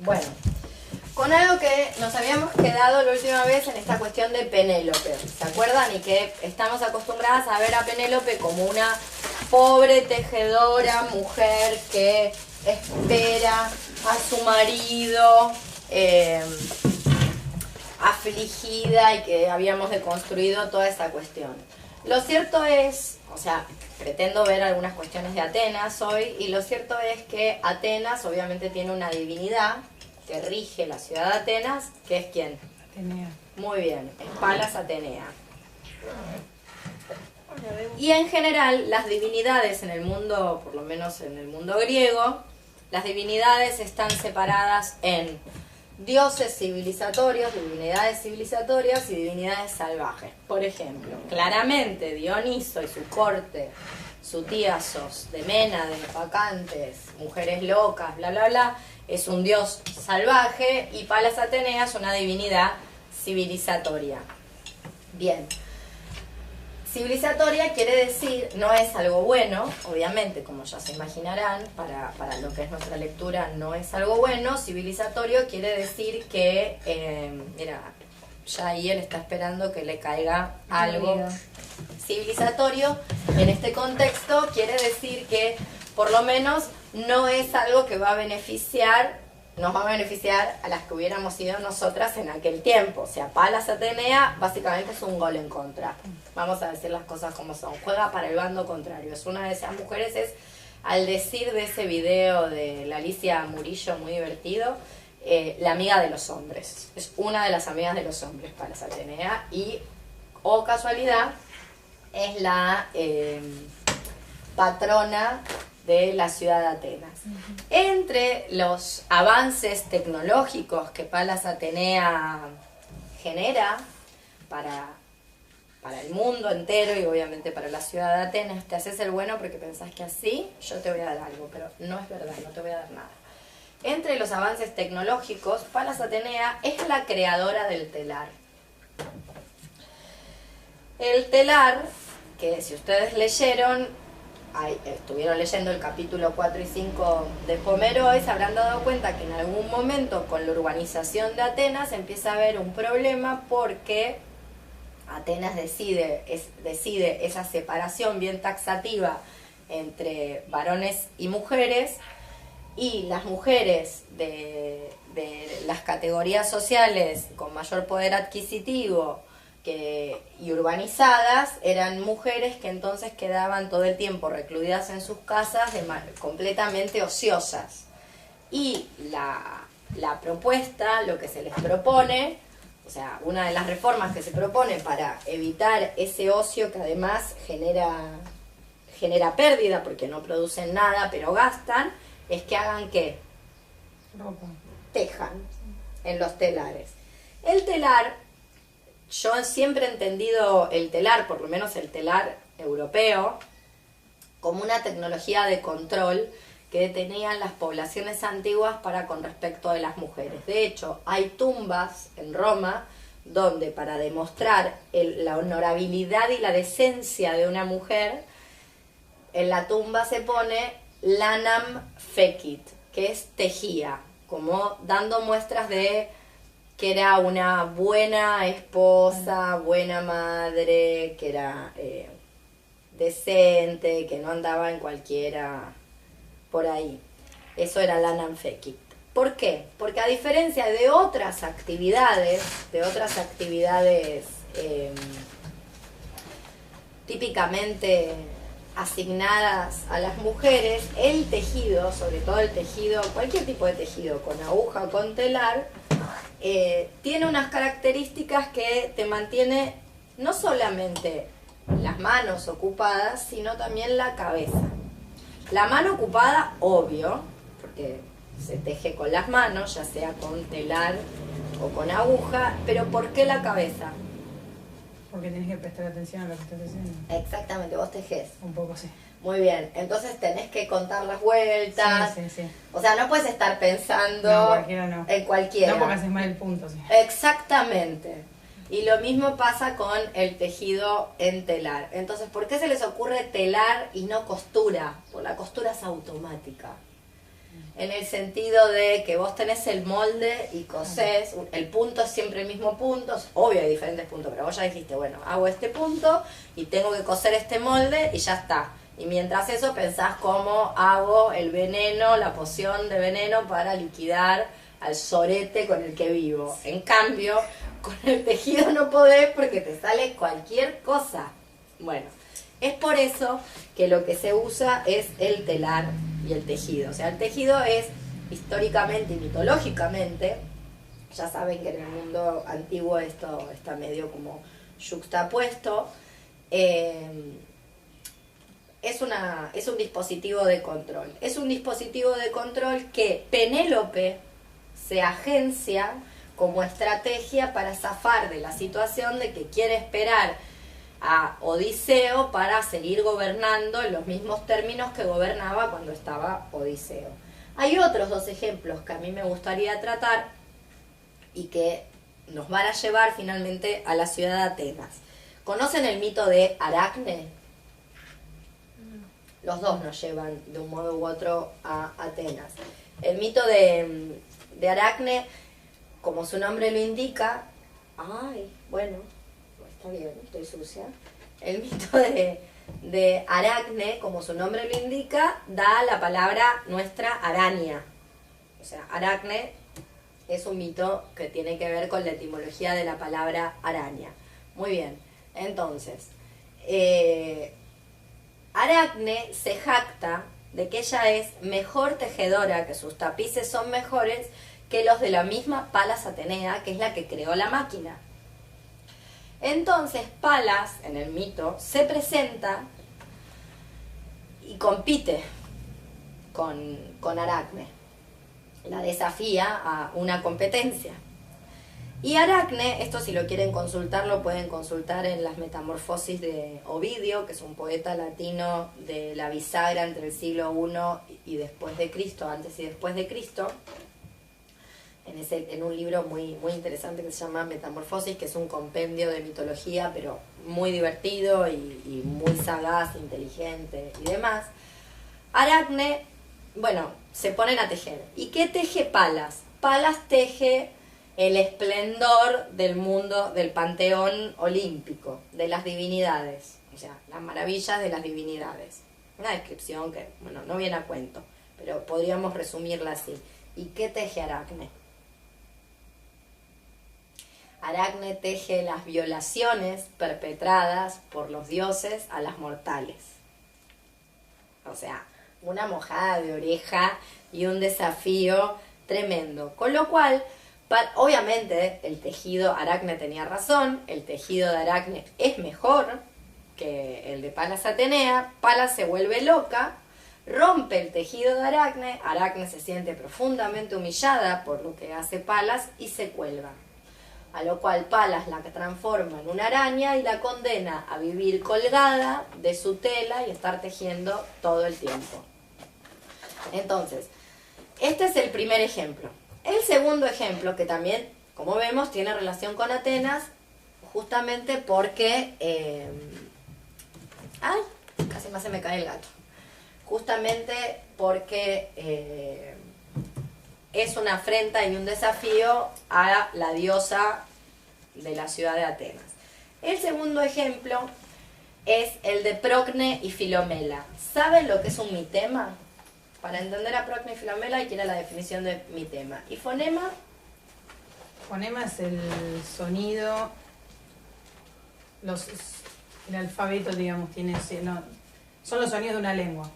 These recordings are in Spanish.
Bueno, con algo que nos habíamos quedado la última vez en esta cuestión de Penélope. ¿Se acuerdan? Y que estamos acostumbradas a ver a Penélope como una pobre tejedora, mujer que espera a su marido, afligida, y que habíamos deconstruido toda esa cuestión. Lo cierto es, o sea, pretendo ver algunas cuestiones de Atenas hoy, y lo cierto es que Atenas obviamente tiene una divinidad que rige la ciudad de Atenas, que es ¿quién? Atenea. Muy bien, es Palas Atenea. Y en general, las divinidades en el mundo, por lo menos en el mundo griego, las divinidades están separadas en dioses civilizatorios, divinidades civilizatorias y divinidades salvajes. Por ejemplo, claramente Dioniso y su corte, Sutíasos, Deménades, Bacantes, mujeres locas, bla bla bla, es un dios salvaje, y Palas Atenea es una divinidad civilizatoria. Bien. Civilizatoria quiere decir, no es algo bueno, obviamente, como ya se imaginarán, para lo que es nuestra lectura no es algo bueno. Civilizatorio quiere decir que, mira, ya ahí él está esperando que le caiga algo. Civilizatorio, en este contexto, quiere decir que, por lo menos, no es algo que va a beneficiar, nos va a beneficiar a las que hubiéramos sido nosotras en aquel tiempo. O sea, Palas Atenea básicamente es un gol en contra. Vamos a decir las cosas como son. Juega para el bando contrario. Es una de esas mujeres, es, al decir de ese video de la Alicia Murillo, muy divertido, la amiga de los hombres. Es una de las amigas de los hombres, Palas Atenea. Y, oh casualidad, es la patrona de la ciudad de Atenas. Entre los avances tecnológicos que Palas Atenea genera para el mundo entero y obviamente para la ciudad de Atenas, te haces el bueno porque pensás que así yo te voy a dar algo, pero no es verdad, no te voy a dar nada. Entre los avances tecnológicos, Palas Atenea es la creadora del telar. El telar, que si ustedes leyeron, estuvieron leyendo el capítulo 4 y 5 de Homero, y se habrán dado cuenta que en algún momento con la urbanización de Atenas empieza a haber un problema, porque Atenas decide esa separación bien taxativa entre varones y mujeres, y las mujeres de las categorías sociales con mayor poder adquisitivo y urbanizadas eran mujeres que entonces quedaban todo el tiempo recluidas en sus casas completamente ociosas. Y la propuesta, lo que se les propone, o sea, una de las reformas que se propone para evitar ese ocio que además genera pérdida porque no producen nada pero gastan, es que hagan ¿qué? Ropa. Tejan en los telares. El telar, yo siempre he entendido el telar, por lo menos el telar europeo, como una tecnología de control que tenían las poblaciones antiguas para con respecto de las mujeres. De hecho, hay tumbas en Roma donde, para demostrar la honorabilidad y la decencia de una mujer, en la tumba se pone lanam fecit, que es tejía, como dando muestras de que era una buena esposa, buena madre, que era decente, que no andaba en cualquiera por ahí. Eso era lanam fecit. ¿Por qué? Porque a diferencia de otras actividades típicamente asignadas a las mujeres, el tejido, sobre todo el tejido, cualquier tipo de tejido, con aguja o con telar, tiene unas características que te mantiene no solamente las manos ocupadas, sino también la cabeza. La mano ocupada, obvio, porque se teje con las manos, ya sea con telar o con aguja, pero ¿por qué la cabeza? Porque tienes que prestar atención a lo que estás haciendo. Exactamente, vos tejés. Un poco sí. Muy bien, entonces tenés que contar las vueltas. Sí. O sea, no puedes estar pensando no. en cualquiera. No, porque haces mal el punto, sí. Exactamente. Y lo mismo pasa con el tejido en telar. Entonces, ¿por qué se les ocurre telar y no costura? Porque la costura es automática. en el sentido de que vos tenés el molde y cosés, el punto es siempre el mismo punto, obvio hay diferentes puntos, pero vos ya dijiste, bueno, hago este punto y tengo que coser este molde y ya está. Y mientras eso pensás cómo hago el veneno, la poción de veneno para liquidar al sorete con el que vivo. En cambio, con el tejido no podés porque te sale cualquier cosa. Bueno, es por eso que lo que se usa es el telar y el tejido. O sea, el tejido es históricamente y mitológicamente, ya saben que en el mundo antiguo esto está medio como yuxtapuesto, es un dispositivo de control. Es un dispositivo de control que Penélope se agencia como estrategia para zafar de la situación de que quiere esperar a Odiseo para seguir gobernando en los mismos términos que gobernaba cuando estaba Odiseo. Hay otros dos ejemplos que a mí me gustaría tratar y que nos van a llevar finalmente a la ciudad de Atenas. ¿Conocen el mito de Aracne? Los dos nos llevan de un modo u otro a Atenas. El mito de Aracne, como su nombre lo indica, está bien, estoy sucia. El mito de Aracne, como su nombre lo indica, da la palabra nuestra araña. O sea, Aracne es un mito que tiene que ver con la etimología de la palabra araña. Muy bien, entonces, Aracne se jacta de que ella es mejor tejedora, que sus tapices son mejores que los de la misma Palas Atenea, que es la que creó la máquina. Entonces Palas, en el mito, se presenta y compite con Aracne. La desafía a una competencia. Y Aracne, esto si lo quieren consultar, lo pueden consultar en las Metamorfosis de Ovidio, que es un poeta latino de la bisagra entre el siglo I y después de Cristo, antes y después de Cristo, en un libro muy, muy interesante que se llama Metamorfosis, que es un compendio de mitología, pero muy divertido y muy sagaz, inteligente y demás. Aracne, bueno, se ponen a tejer. ¿Y qué teje Palas? Palas teje el esplendor del mundo del panteón olímpico, de las divinidades, o sea, las maravillas de las divinidades. Una descripción que, bueno, no viene a cuento, pero podríamos resumirla así. ¿Y qué teje Aracne? Aracne teje las violaciones perpetradas por los dioses a las mortales. O sea, una mojada de oreja y un desafío tremendo. Con lo cual, obviamente, el tejido Aracne tenía razón, el tejido de Aracne es mejor que el de Palas Atenea. Palas se vuelve loca, rompe el tejido de Aracne, Aracne se siente profundamente humillada por lo que hace Palas y se cuelga. A lo cual Palas la transforma en una araña y la condena a vivir colgada de su tela y estar tejiendo todo el tiempo. Entonces, este es el primer ejemplo. El segundo ejemplo, que también, como vemos, tiene relación con Atenas, justamente porque... casi más se me cae el gato. Justamente porque es una afrenta y un desafío a la diosa de la ciudad de Atenas. El segundo ejemplo es el de Procne y Filomela. ¿Saben lo que es un mitema? Para entender a Procne y Filomela hay que ir a la definición de mitema. ¿Y fonema? Fonema es el sonido, el alfabeto, digamos, son los sonidos de una lengua,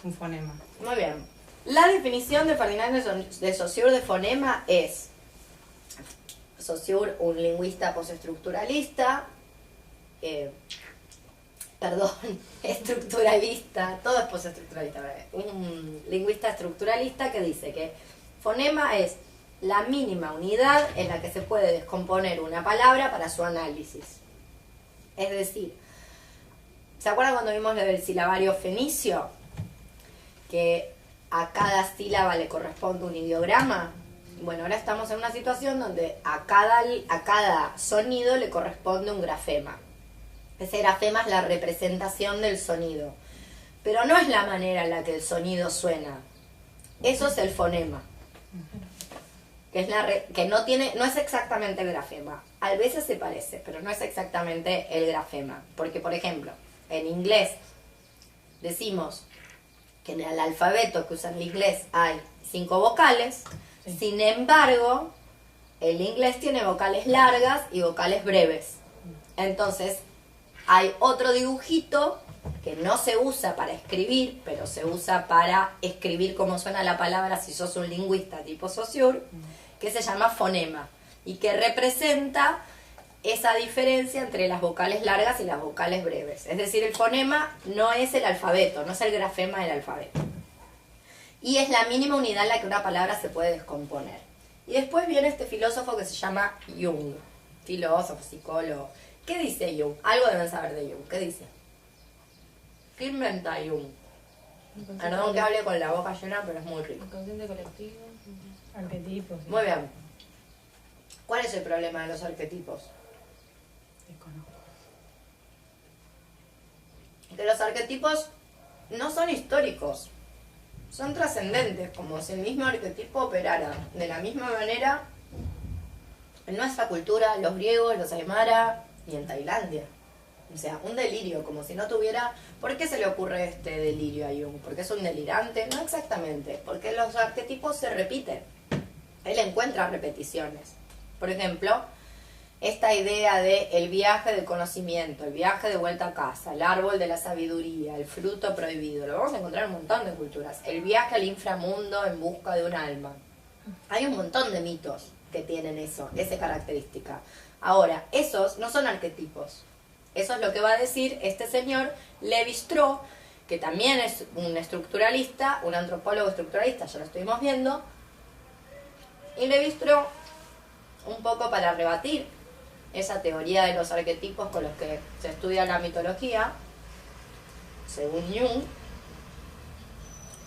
un fonema. Muy bien. La definición de Ferdinand de Saussure de fonema es: Saussure, un lingüista postestructuralista, estructuralista, todo es postestructuralista, un lingüista estructuralista que dice que fonema es la mínima unidad en la que se puede descomponer una palabra para su análisis. Es decir, ¿se acuerdan cuando vimos lo del silabario fenicio? Que a cada sílaba le corresponde un ideograma. Bueno, ahora estamos en una situación donde a cada sonido le corresponde un grafema. Ese grafema es la representación del sonido. Pero no es la manera en la que el sonido suena. Eso es el fonema. Que, que no es exactamente el grafema. A veces se parece, pero no es exactamente el grafema. Porque, por ejemplo, en inglés decimos que en el alfabeto que usa el inglés hay 5 vocales. Sí. Sin embargo, el inglés tiene vocales largas y vocales breves. Entonces, hay otro dibujito que no se usa para escribir, pero se usa para escribir cómo suena la palabra si sos un lingüista tipo Saussure, que se llama fonema y que representa esa diferencia entre las vocales largas y las vocales breves. Es decir, el fonema no es el alfabeto, no es el grafema del alfabeto. Y es la mínima unidad en la que una palabra se puede descomponer. Y después viene este filósofo que se llama Jung, filósofo, psicólogo. ¿Qué dice Jung? Algo deben saber de Jung. ¿Qué dice? ¿Qué inventa Jung? Perdón que hable con la boca llena, pero es muy rico. Inconsciente colectivo. Arquetipos. Sí. Muy bien. ¿Cuál es el problema de los arquetipos? Desconozco. Que los arquetipos no son históricos, son trascendentes, como si el mismo arquetipo operara de la misma manera en nuestra cultura, los griegos, los aymara y en Tailandia. O sea, un delirio, como si no tuviera... ¿Por qué se le ocurre este delirio a Jung? ¿Porque es un delirante? No exactamente, porque los arquetipos se repiten. Él encuentra repeticiones. Por ejemplo, esta idea de el viaje del conocimiento, el viaje de vuelta a casa, el árbol de la sabiduría, el fruto prohibido, lo vamos a encontrar en un montón de culturas. El viaje al inframundo en busca de un alma. Hay un montón de mitos que tienen esa característica. Ahora, esos no son arquetipos. Eso es lo que va a decir este señor Lévi-Strauss, que también es un estructuralista, un antropólogo estructuralista, ya lo estuvimos viendo. Y Lévi-Strauss, un poco para rebatir esa teoría de los arquetipos con los que se estudia la mitología, según Jung,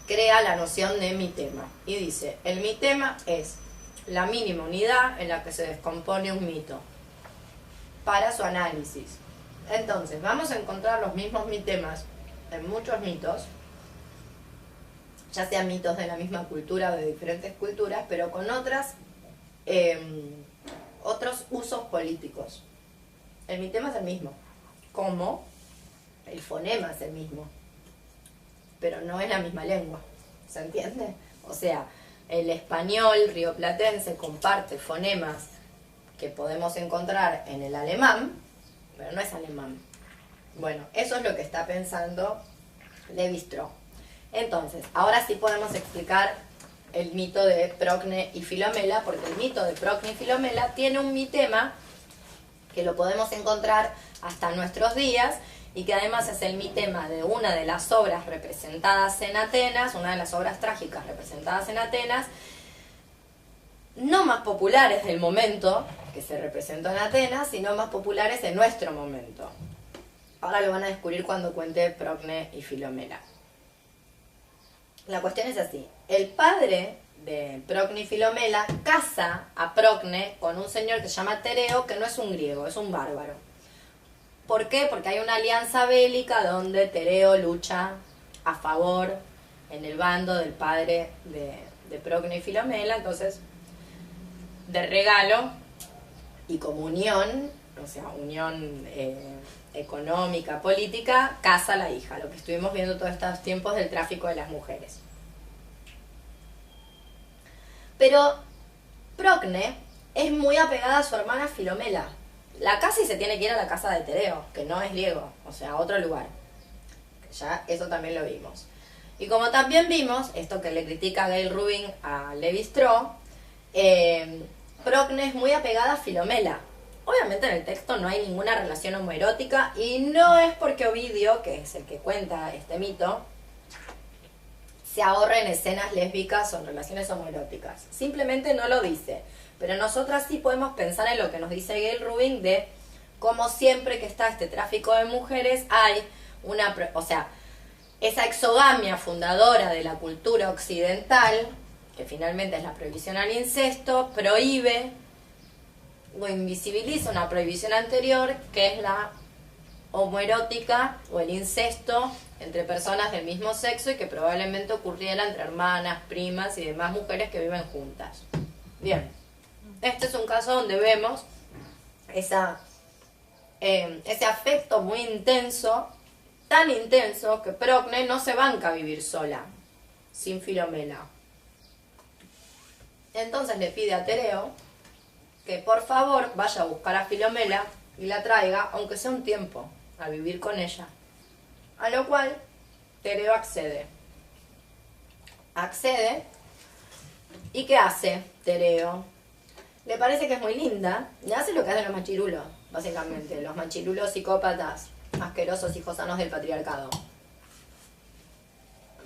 crea la noción de mitema. Y dice, el mitema es la mínima unidad en la que se descompone un mito para su análisis. Entonces, vamos a encontrar los mismos mitemas en muchos mitos, ya sean mitos de la misma cultura o de diferentes culturas, pero con otros usos políticos. El mitema es el mismo, como el fonema es el mismo, pero no es la misma lengua, ¿se entiende? O sea, el español rioplatense comparte fonemas que podemos encontrar en el alemán, pero no es alemán. Bueno, eso es lo que está pensando Lévi-Strauss. Entonces, ahora sí podemos explicar el mito de Procne y Filomela, porque el mito de Procne y Filomela tiene un mitema que lo podemos encontrar hasta nuestros días y que además es el mitema de una de las obras representadas en Atenas, una de las obras trágicas representadas en Atenas, no más populares del momento que se representó en Atenas, sino más populares en nuestro momento. Ahora lo van a descubrir cuando cuente Procne y Filomela. La cuestión es así. El padre de Procne y Filomela casa a Procne con un señor que se llama Tereo, que no es un griego, es un bárbaro. ¿Por qué? Porque hay una alianza bélica donde Tereo lucha a favor, en el bando del padre de Procne y Filomela. Entonces, de regalo y como unión, o sea, unión económica, política, casa a la hija, lo que estuvimos viendo todos estos tiempos del tráfico de las mujeres. Pero Procne es muy apegada a su hermana Filomela. La casa y se tiene que ir a la casa de Tereo, que no es griego, o sea, a otro lugar. Ya eso también lo vimos. Y como también vimos, esto que le critica Gail Rubin a Lévi-Strauss, Procne es muy apegada a Filomela. Obviamente en el texto no hay ninguna relación homoerótica y no es porque Ovidio, que es el que cuenta este mito, se ahorra en escenas lésbicas o en relaciones homoeróticas. Simplemente no lo dice. Pero nosotras sí podemos pensar en lo que nos dice Gail Rubin de cómo siempre que está este tráfico de mujeres hay una... O sea, esa exogamia fundadora de la cultura occidental, que finalmente es la prohibición al incesto, prohíbe o invisibiliza una prohibición anterior, que es la homoerótica o el incesto entre personas del mismo sexo y que probablemente ocurriera entre hermanas, primas y demás mujeres que viven juntas. Bien, este es un caso donde vemos ese afecto muy intenso, tan intenso que Procne no se banca a vivir sola, sin Filomela. Entonces le pide a Tereo que por favor vaya a buscar a Filomela y la traiga, aunque sea un tiempo, a vivir con ella. A lo cual Tereo accede. Accede, ¿y qué hace Tereo? Le parece que es muy linda, y hace lo que hacen los machirulos, básicamente. Los machirulos psicópatas, asquerosos hijos sanos del patriarcado.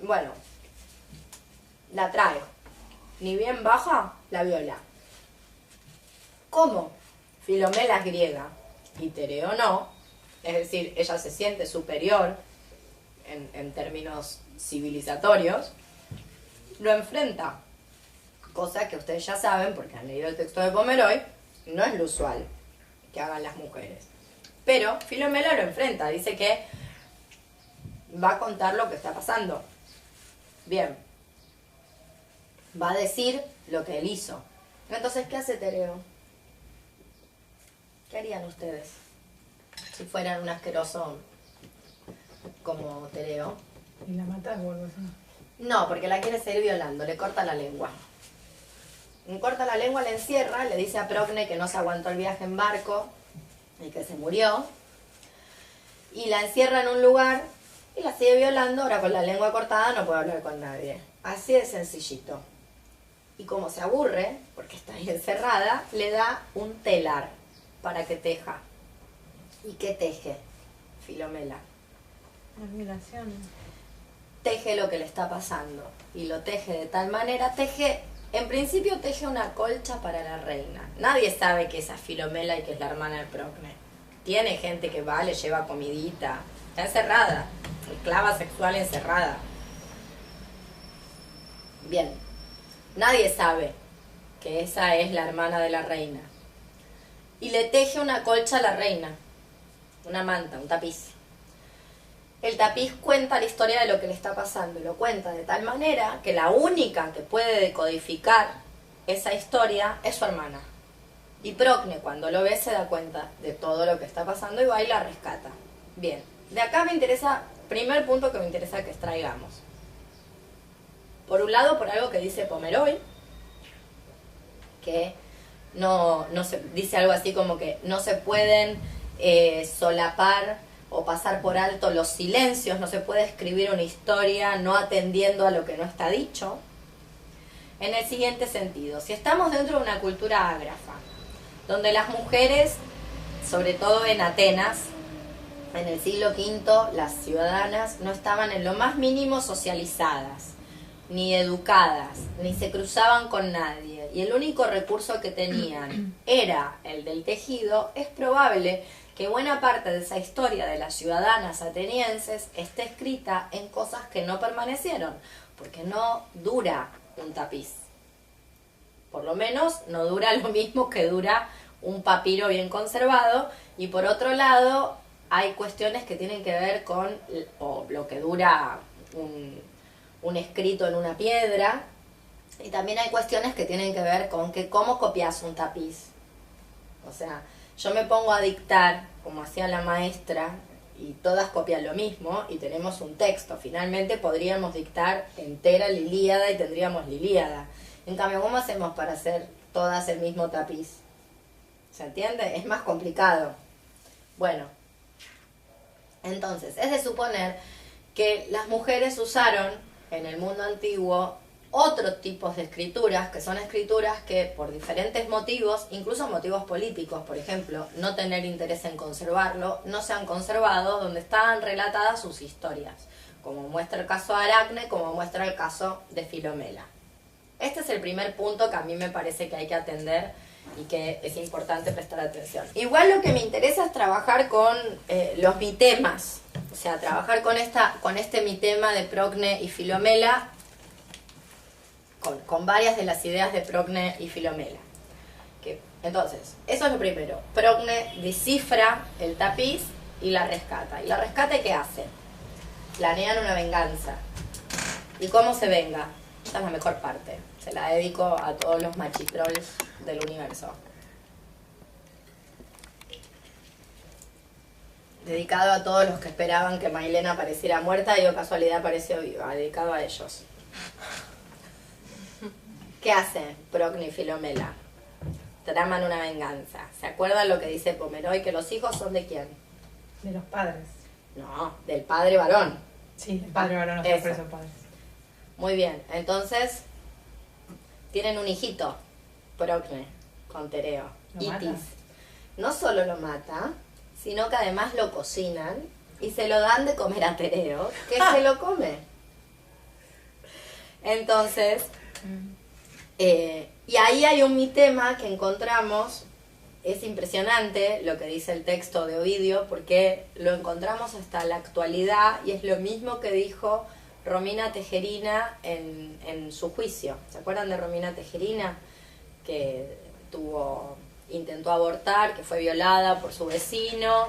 Bueno, la trae. Ni bien baja, la viola. ¿Cómo? Filomela es griega y Tereo no, es decir, ella se siente superior en términos civilizatorios, lo enfrenta, cosa que ustedes ya saben porque han leído el texto de Pomeroy, no es lo usual que hagan las mujeres. Pero Filomela lo enfrenta, dice que va a contar lo que está pasando. Bien, va a decir lo que él hizo. Entonces, ¿qué hace Tereo? ¿Qué harían ustedes si fueran un asqueroso como Tereo? ¿Y la matas o algo así? No, porque la quiere seguir violando, le corta la lengua. Le corta la lengua, le encierra, le dice a Procne que no se aguantó el viaje en barco y que se murió. Y la encierra en un lugar y la sigue violando, ahora con la lengua cortada no puede hablar con nadie. Así de sencillito. Y como se aburre, porque está ahí encerrada, le da un telar para que teja. ¿Y qué teje Filomela? Admiración. Teje lo que le está pasando. Y lo teje de tal manera, en principio teje una colcha para la reina. Nadie sabe que esa es Filomela y que es la hermana de Procne. Tiene gente que va, le lleva comidita. Está encerrada. Esclava sexual encerrada. Bien. Nadie sabe que esa es la hermana de la reina. Y le teje una colcha a la reina. Una manta, un tapiz. El tapiz cuenta la historia de lo que le está pasando. Y lo cuenta de tal manera que la única que puede decodificar esa historia es su hermana. Y Procne, cuando lo ve, se da cuenta de todo lo que está pasando y va y la rescata. Bien, de acá me interesa, primer punto que me interesa que extraigamos. Por un lado, por algo que dice Pomeroy, que no se dice algo así como que no se pueden solapar o pasar por alto los silencios, no se puede escribir una historia no atendiendo a lo que no está dicho. En el siguiente sentido, si estamos dentro de una cultura ágrafa, donde las mujeres, sobre todo en Atenas, en el siglo V, las ciudadanas no estaban en lo más mínimo socializadas, ni educadas, ni se cruzaban con nadie, y el único recurso que tenían era el del tejido, es probable que buena parte de esa historia de las ciudadanas atenienses esté escrita en cosas que no permanecieron, porque no dura un tapiz. Por lo menos no dura lo mismo que dura un papiro bien conservado, y por otro lado hay cuestiones que tienen que ver con o lo que dura un escrito en una piedra, y también hay cuestiones que tienen que ver con que cómo copias un tapiz. O sea, yo me pongo a dictar como hacía la maestra y todas copian lo mismo y tenemos un texto. Finalmente podríamos dictar entera la Ilíada y tendríamos la Ilíada. En cambio, ¿cómo hacemos para hacer todas el mismo tapiz? ¿Se entiende? Es más complicado. Bueno, entonces, es de suponer que las mujeres usaron en el mundo antiguo otros tipos de escrituras, que son escrituras que por diferentes motivos, incluso motivos políticos, por ejemplo, no tener interés en conservarlo, no se han conservado, donde estaban relatadas sus historias, como muestra el caso de Aracne, como muestra el caso de Filomela. Este es el primer punto que a mí me parece que hay que atender y que es importante prestar atención. Igual lo que me interesa es trabajar con los mitemas, o sea, trabajar con este mitema de Procne y Filomela, con varias de las ideas de Procne y Filomela. Entonces, eso es lo primero. Procne descifra el tapiz y la rescata. ¿Y la rescata y qué hace? Planean una venganza. ¿Y cómo se venga? Esta es la mejor parte. Se la dedico a todos los machitrolls del universo. Dedicado a todos los que esperaban que Mailena apareciera muerta y o casualidad apareció viva. Dedicado a ellos. ¿Qué hace Procne y Filomela? Traman una venganza. ¿Se acuerdan lo que dice Pomeroy? Que los hijos son de quién. De los padres. No, del padre varón. Sí, el padre varón, no se preso el padre. Muy bien, entonces tienen un hijito, Procne, con Tereo, Itis. No solo lo mata, sino que además lo cocinan y se lo dan de comer a Tereo, que se lo come. Entonces, y ahí hay un mitema que encontramos, es impresionante lo que dice el texto de Ovidio, porque lo encontramos hasta la actualidad y es lo mismo que dijo Romina Tejerina en su juicio. ¿Se acuerdan de Romina Tejerina? Que intentó abortar, que fue violada por su vecino,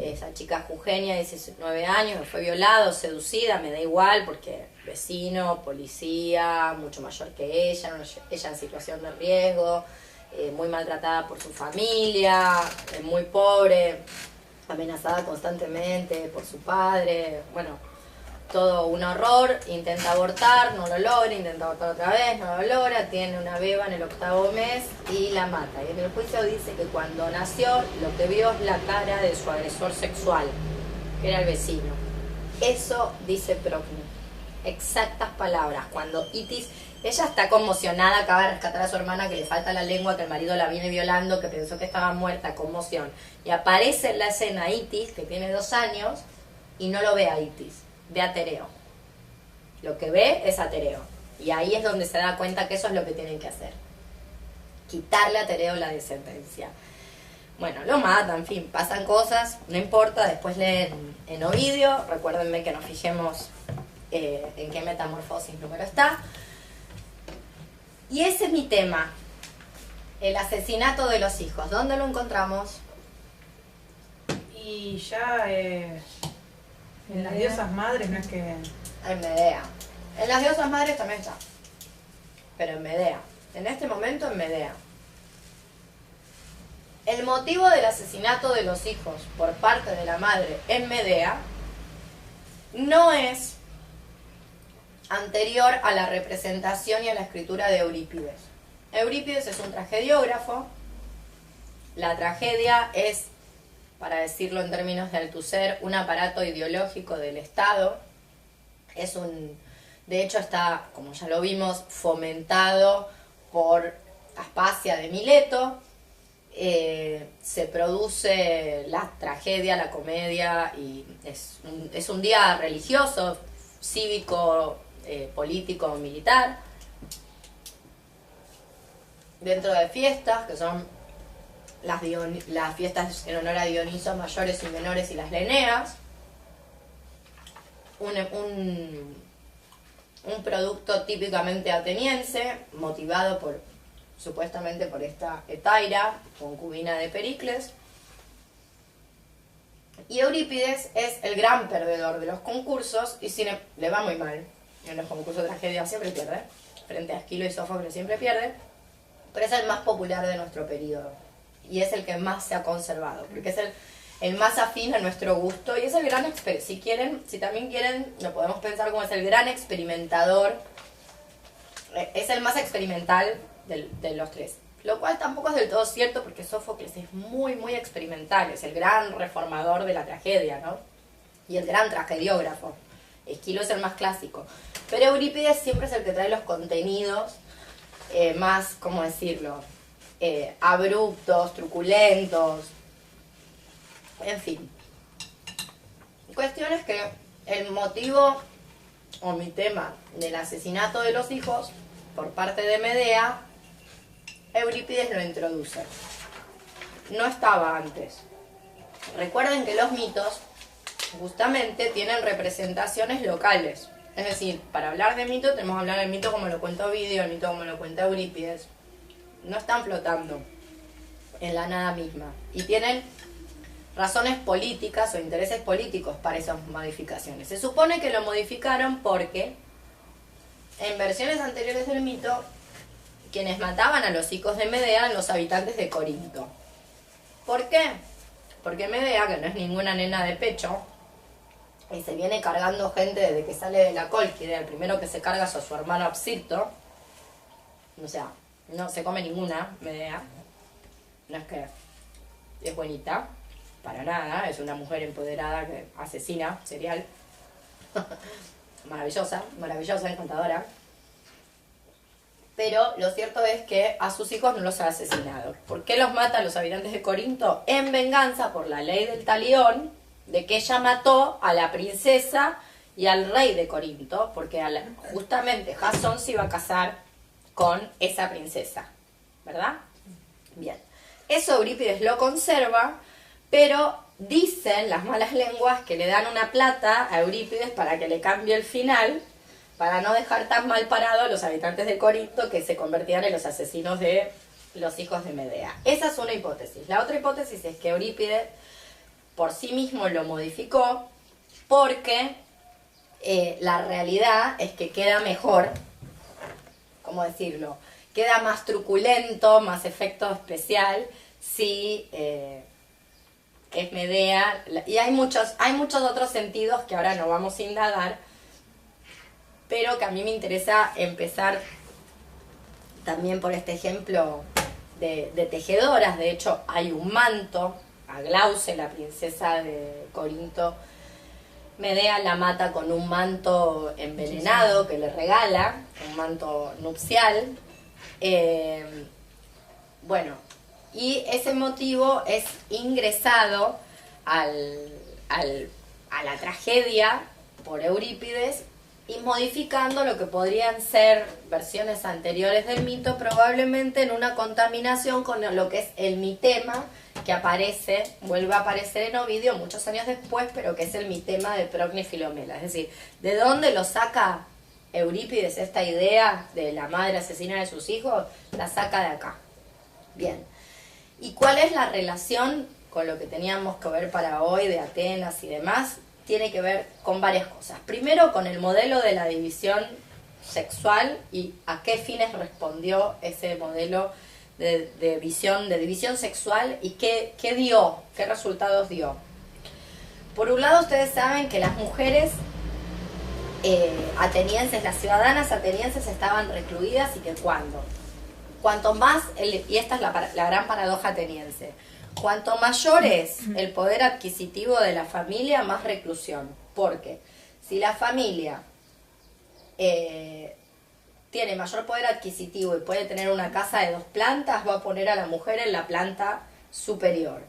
esa chica jujeña de 19 años, que fue violada o seducida, me da igual, porque vecino, policía, mucho mayor que ella en situación de riesgo, muy maltratada por su familia, muy pobre, amenazada constantemente por su padre, bueno, todo un horror. Intenta abortar, no lo logra, intenta abortar otra vez, no lo logra, tiene una beba en el 8º mes y la mata. Y en el juicio dice que cuando nació lo que vio es la cara de su agresor sexual, que era el vecino. Eso dice Procne. Exactas palabras. Cuando Itis, ella está conmocionada, acaba de rescatar a su hermana que le falta la lengua, que el marido la viene violando, que pensó que estaba muerta, conmoción. Y aparece en la escena Itis, que tiene 2 años, y no lo ve a Itis, ve a Tereo. Lo que ve es a Tereo. Y ahí es donde se da cuenta que eso es lo que tienen que hacer. Quitarle a Tereo la descendencia. Bueno, lo matan, en fin, pasan cosas, no importa, después leen en Ovidio, recuérdenme que nos fijemos en qué metamorfosis número está. Y ese es mi tema, el asesinato de los hijos. ¿Dónde lo encontramos? Y ya en las diosas madres, no es que... En Medea. En las diosas madres también está, pero en Medea. En este momento en Medea. El motivo del asesinato de los hijos por parte de la madre en Medea no es anterior a la representación y a la escritura de Eurípides. Eurípides es un tragediógrafo. La tragedia es, para decirlo en términos de Althusser, un aparato ideológico del Estado. De hecho está, como ya lo vimos, fomentado por Aspasia de Mileto. Se produce la tragedia, la comedia, y es un día religioso, cívico, político, militar, dentro de fiestas, que son las fiestas en honor a Dioniso mayores y menores y las Leneas, un producto típicamente ateniense, motivado supuestamente por esta Etaira, concubina de Pericles. Y Eurípides es el gran perdedor de los concursos y le va muy mal. En los concursos de tragedia siempre pierde, frente a Esquilo y Sófocles siempre pierde, pero es el más popular de nuestro periodo y es el que más se ha conservado, porque es el más afín a nuestro gusto y es el gran si también quieren, lo podemos pensar como es el gran experimentador, es el más experimental de los tres. Lo cual tampoco es del todo cierto porque Sófocles es muy, muy experimental, es el gran reformador de la tragedia, ¿no? Y el gran tragediógrafo. Esquilo es el más clásico. Pero Eurípides siempre es el que trae los contenidos más, ¿cómo decirlo? Abruptos, truculentos, en fin. Cuestión es que el motivo o mi tema del asesinato de los hijos por parte de Medea, Eurípides lo introduce. No estaba antes. Recuerden que los mitos justamente tienen representaciones locales. Es decir, para hablar de mito tenemos que hablar del mito como lo cuenta Ovidio, el mito como lo cuenta Eurípides. No están flotando en la nada misma. Y tienen razones políticas o intereses políticos para esas modificaciones. Se supone que lo modificaron porque en versiones anteriores del mito, quienes mataban a los hijos de Medea eran los habitantes de Corinto. ¿Por qué? Porque Medea, que no es ninguna nena de pecho, y se viene cargando gente desde que sale de la Cólquida, el primero que se carga es a su hermano Absirto, o sea, no se come ninguna Medea, no es que es bonita, para nada, es una mujer empoderada que asesina, serial, maravillosa, encantadora. Pero lo cierto es que a sus hijos no los ha asesinado. ¿Por qué los mata a los habitantes de Corinto? En venganza por la ley del talión, de que ella mató a la princesa y al rey de Corinto, porque justamente Jasón se iba a casar con esa princesa, ¿verdad? Bien, eso Eurípides lo conserva, pero dicen las malas lenguas que le dan una plata a Eurípides para que le cambie el final, para no dejar tan mal parado a los habitantes de Corinto que se convertían en los asesinos de los hijos de Medea. Esa es una hipótesis. La otra hipótesis es que Eurípides por sí mismo lo modificó porque la realidad es que queda mejor, ¿cómo decirlo? Queda más truculento, más efecto especial si es Medea. Y hay muchos otros sentidos que ahora no vamos a indagar, pero que a mí me interesa empezar también por este ejemplo de tejedoras. De hecho, hay un manto a Glauce, la princesa de Corinto. Medea la mata con un manto envenenado que le regala, un manto nupcial. Bueno, y ese motivo es ingresado a la tragedia por Eurípides, y modificando lo que podrían ser versiones anteriores del mito, probablemente en una contaminación con lo que es el mitema, que vuelve a aparecer en Ovidio muchos años después, pero que es el mitema de Procne y Filomela. Es decir, ¿de dónde lo saca Eurípides esta idea de la madre asesina de sus hijos? La saca de acá. Bien. ¿Y cuál es la relación con lo que teníamos que ver para hoy de Atenas y demás? Tiene que ver con varias cosas. Primero, con el modelo de la división sexual y a qué fines respondió ese modelo de división sexual y qué resultados dio. Por un lado, ustedes saben que las mujeres atenienses, las ciudadanas atenienses estaban recluidas y que cuanto más, y esta es la gran paradoja ateniense, cuanto mayor es el poder adquisitivo de la familia, más reclusión. Porque si la familia tiene mayor poder adquisitivo y puede tener una casa de 2 plantas, va a poner a la mujer en la planta superior.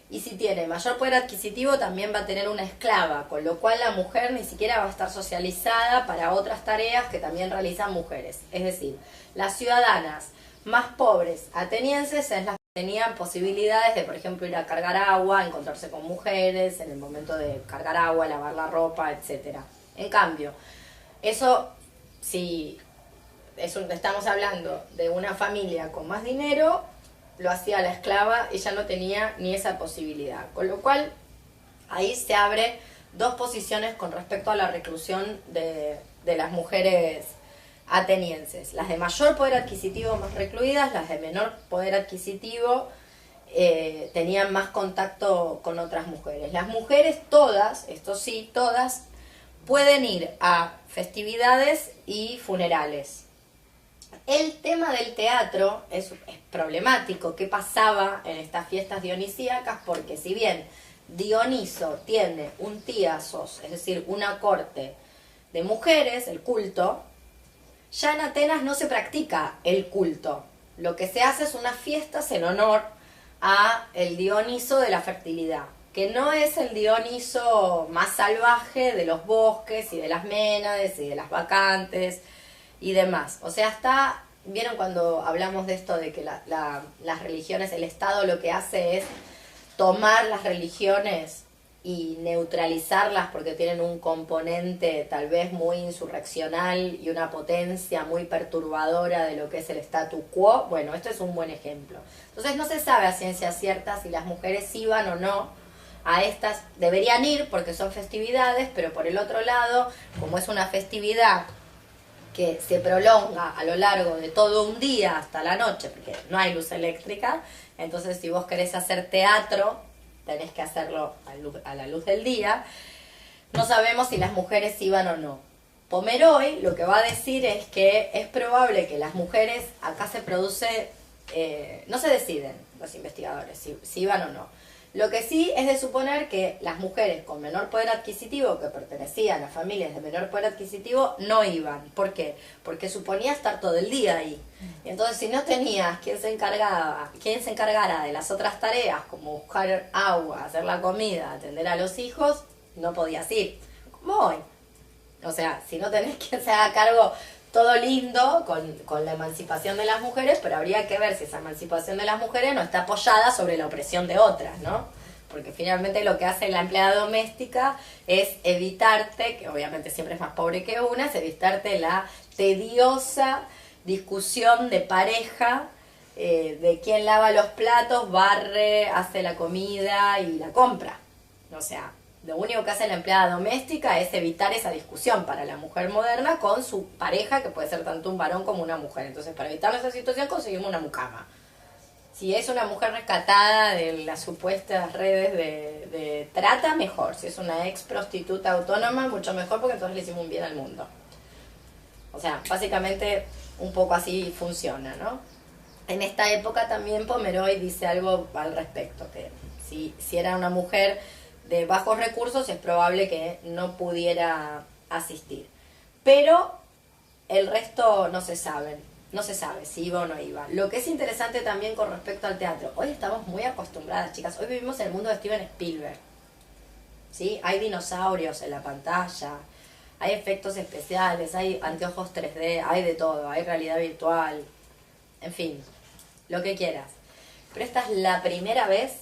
Y si tiene mayor poder adquisitivo, también va a tener una esclava, con lo cual la mujer ni siquiera va a estar socializada para otras tareas que también realizan mujeres. Es decir, las ciudadanas más pobres atenienses es las que tenían posibilidades de, por ejemplo, ir a cargar agua, encontrarse con mujeres en el momento de cargar agua, lavar la ropa, etc. En cambio, si estamos hablando de una familia con más dinero, lo hacía la esclava, ella no tenía ni esa posibilidad. Con lo cual, ahí se abre 2 posiciones con respecto a la reclusión de las mujeres atenienses. Las de mayor poder adquisitivo más recluidas, las de menor poder adquisitivo tenían más contacto con otras mujeres. Las mujeres todas, esto sí, todas, pueden ir a festividades y funerales. El tema del teatro es problemático. ¿Qué pasaba en estas fiestas dionisíacas? Porque si bien Dioniso tiene un tíasos, es decir, una corte de mujeres, el culto, ya en Atenas no se practica el culto. Lo que se hace es unas fiestas en honor a el Dioniso de la fertilidad, que no es el Dioniso más salvaje de los bosques y de las Ménades y de las bacantes y demás. O sea, ¿vieron cuando hablamos de esto de que las religiones, el Estado lo que hace es tomar las religiones y neutralizarlas porque tienen un componente tal vez muy insurreccional y una potencia muy perturbadora de lo que es el statu quo? Bueno, esto es un buen ejemplo. Entonces no se sabe a ciencia cierta si las mujeres iban o no a estas, deberían ir porque son festividades, pero por el otro lado, como es una festividad que se prolonga a lo largo de todo un día hasta la noche, porque no hay luz eléctrica, entonces si vos querés hacer teatro, tenés que hacerlo a la luz del día. No sabemos si las mujeres iban o no. Pomeroy lo que va a decir es que es probable que las mujeres, acá se produce, no se deciden los investigadores si iban o no. Lo que sí es de suponer que las mujeres con menor poder adquisitivo, que pertenecían a familias de menor poder adquisitivo, no iban. ¿Por qué? Porque suponía estar todo el día ahí. Y entonces si no tenías quien se encargara de las otras tareas, como buscar agua, hacer la comida, atender a los hijos, no podías ir. Como hoy. O sea, si no tenés quien se haga cargo, todo lindo con la emancipación de las mujeres, pero habría que ver si esa emancipación de las mujeres no está apoyada sobre la opresión de otras, ¿no? Porque finalmente lo que hace la empleada doméstica es evitarte, que obviamente siempre es más pobre que una, es evitarte la tediosa discusión de pareja, de quién lava los platos, barre, hace la comida y la compra. O sea, lo único que hace la empleada doméstica es evitar esa discusión para la mujer moderna con su pareja, que puede ser tanto un varón como una mujer. Entonces, para evitar esa situación conseguimos una mucama. Si es una mujer rescatada de las supuestas redes de trata, mejor. Si es una ex prostituta autónoma, mucho mejor, porque entonces le hicimos un bien al mundo. O sea, básicamente un poco así funciona, ¿no? En esta época también Pomeroy dice algo al respecto, que si era una mujer de bajos recursos es probable que no pudiera asistir. Pero el resto no se sabe si iba o no iba. Lo que es interesante también con respecto al teatro, hoy estamos muy acostumbradas, chicas, hoy vivimos en el mundo de Steven Spielberg, ¿sí? Hay dinosaurios en la pantalla, hay efectos especiales, hay anteojos 3D, hay de todo, hay realidad virtual, en fin, lo que quieras. Pero esta es la primera vez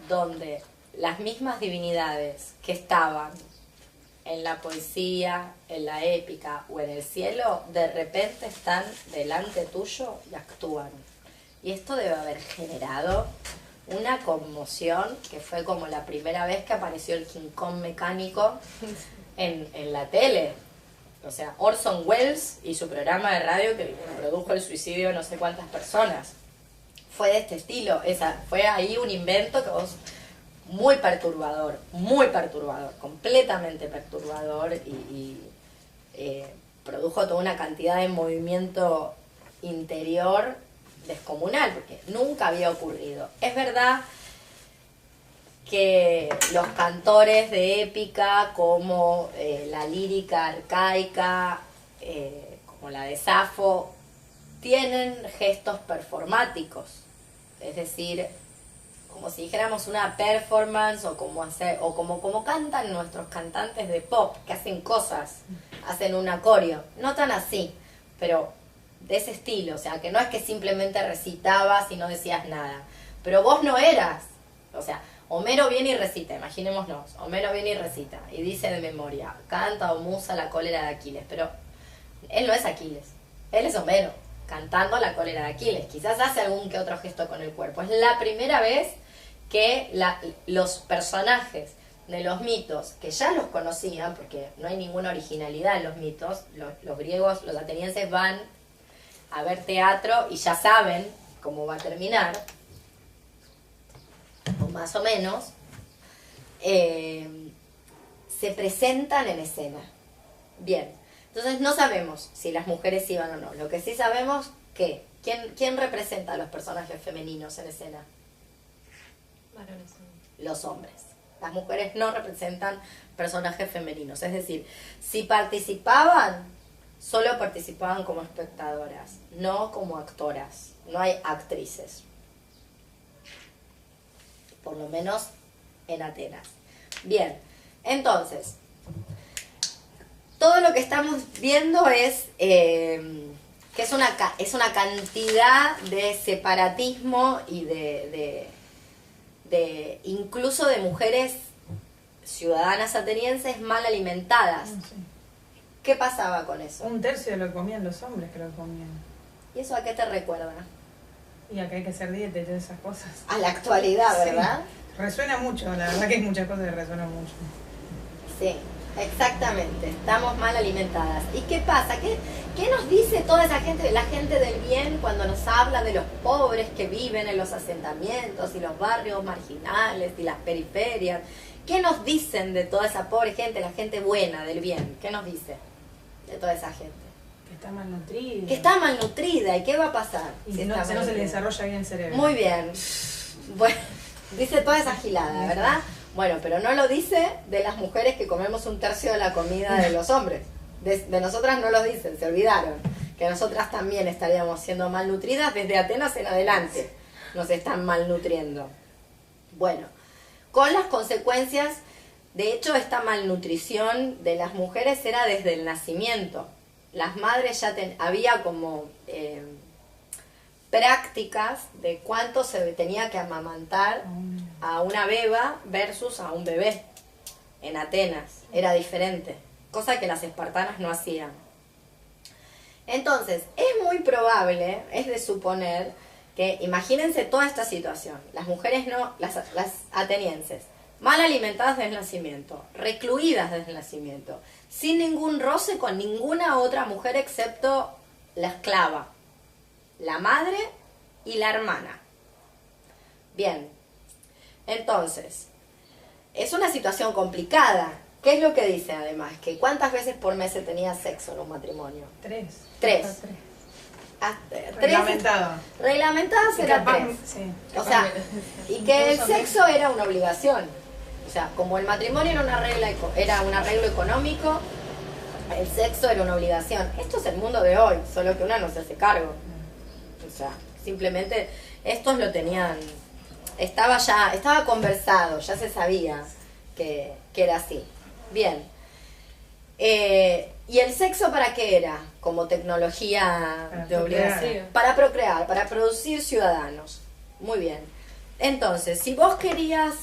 donde las mismas divinidades que estaban en la poesía, en la épica o en el cielo, de repente están delante tuyo y actúan. Y esto debe haber generado una conmoción, que fue como la primera vez que apareció el King Kong mecánico en la tele. O sea, Orson Welles y su programa de radio que produjo el suicidio de no sé cuántas personas. Fue de este estilo. Fue ahí un invento que vos... muy perturbador, completamente perturbador y produjo toda una cantidad de movimiento interior descomunal, porque nunca había ocurrido. Es verdad que los cantores de épica, como la lírica arcaica, como la de Safo, tienen gestos performáticos, es decir, como si dijéramos una performance o como cantan nuestros cantantes de pop, que hacen cosas, hacen un acorio, no tan así, pero de ese estilo, o sea, que no es que simplemente recitabas y no decías nada, pero vos no eras, o sea, Homero viene y recita, imaginémonos, Homero viene y recita y dice de memoria, canta o musa la cólera de Aquiles, pero él no es Aquiles, él es Homero, cantando la cólera de Aquiles, quizás hace algún que otro gesto con el cuerpo. Es la primera vez que los personajes de los mitos, que ya los conocían, porque no hay ninguna originalidad en los mitos, los griegos, los atenienses van a ver teatro y ya saben cómo va a terminar, o más o menos, se presentan en escena. Bien. Entonces no sabemos si las mujeres iban o no. Lo que sí sabemos que ¿quién representa a los personajes femeninos en escena? Varones. Los hombres. Las mujeres no representan personajes femeninos. Es decir, si participaban, solo participaban como espectadoras, no como actoras. No hay actrices. Por lo menos en Atenas. Bien, entonces... todo lo que estamos viendo es que es una cantidad de separatismo y de incluso de mujeres ciudadanas atenienses mal alimentadas. Sí. ¿Qué pasaba con eso? 1/3 de lo que comían los hombres que lo comían. ¿Y eso a qué te recuerda? Y acá hay que hacer dieta y todas esas cosas. A la actualidad, ¿verdad? Sí. Resuena mucho, la verdad que hay muchas cosas que resuenan mucho. Sí, exactamente. Estamos mal alimentadas. ¿Y qué pasa? ¿Qué nos dice toda esa gente, la gente del bien, cuando nos habla de los pobres que viven en los asentamientos y los barrios marginales y las periferias? ¿Qué nos dicen de toda esa pobre gente, la gente buena, del bien? ¿Qué nos dice de toda esa gente? Que está malnutrida. Que está malnutrida. ¿Y qué va a pasar? Y si no, está se no se le malnutrida? desarrolla bien el cerebro. Muy bien. Bueno, dice toda esa gilada, ¿verdad? Bueno, pero no lo dice de las mujeres que comemos un tercio de la comida de los hombres. De nosotras no lo dicen, se olvidaron. Que nosotras también estaríamos siendo malnutridas desde Atenas en adelante. Nos están malnutriendo. Bueno, con las consecuencias, de hecho, esta malnutrición de las mujeres era desde el nacimiento. Las madres ya había como prácticas de cuánto se tenía que amamantar a una beba versus a un bebé. En Atenas era diferente, cosa que las espartanas no hacían. Entonces, es muy probable, es de suponer, que imagínense toda esta situación. Las mujeres no, las atenienses, mal alimentadas desde el nacimiento, recluidas desde el nacimiento, sin ningún roce con ninguna otra mujer excepto la esclava, la madre y la hermana. Bien, entonces, es una situación complicada. ¿Qué es lo que dice además? Que ¿cuántas veces por mes se tenía sexo en un matrimonio? 3. Tres. Hasta 3. Reglamentado. Reglamentadas era Capaz- 3. Sí. O sea, y que el sexo era una obligación. O sea, como el matrimonio era era un arreglo económico, el sexo era una obligación. Esto es el mundo de hoy, solo que una no se hace cargo. O sea, simplemente estos lo tenían, estaba conversado, ya se sabía que era así. Bien. ¿Y el sexo para qué era? Como tecnología Para de obligación. procrear. Para procrear, para producir ciudadanos. Muy bien. Entonces, si vos querías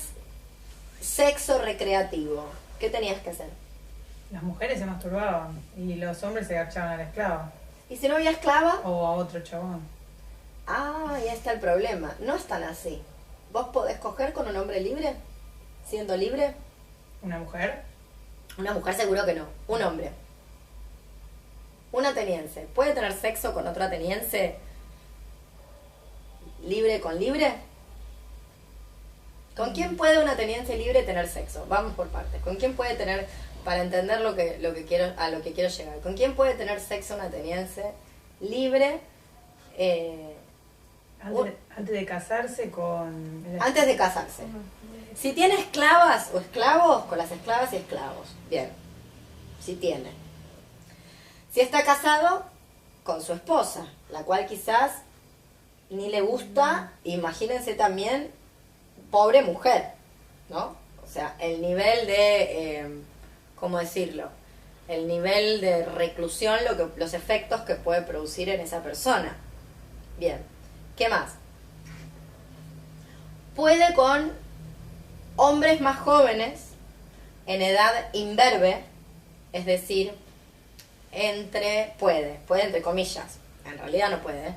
sexo recreativo, ¿qué tenías que hacer? Las mujeres se masturbaban y los hombres se agachaban a la esclava ¿Y si no había esclava? o a otro chabón. Ah, ahí está el problema. No es tan así. ¿Vos podés coger con un hombre libre? ¿Siendo libre? ¿Una mujer? Una mujer seguro que no. Un hombre. Un ateniense. ¿Puede tener sexo con otro ateniense libre con libre? ¿Con quién puede un ateniense libre tener sexo? Vamos por partes. ¿Con quién puede tener, para entender lo que quiero llegar, ¿con quién puede tener sexo un ateniense libre? Antes de casarse con... Antes de casarse. Si tiene esclavas o esclavos, con las esclavas y esclavos. Bien. Si tiene. Si está casado, con su esposa, la cual quizás ni le gusta. Imagínense también, pobre mujer, ¿no? O sea, el nivel de, ¿cómo decirlo? El nivel de reclusión, los efectos que puede producir en esa persona. Bien. ¿Qué más? Puede con hombres más jóvenes, en edad imberbe, es decir, puede entre comillas, en realidad no puede,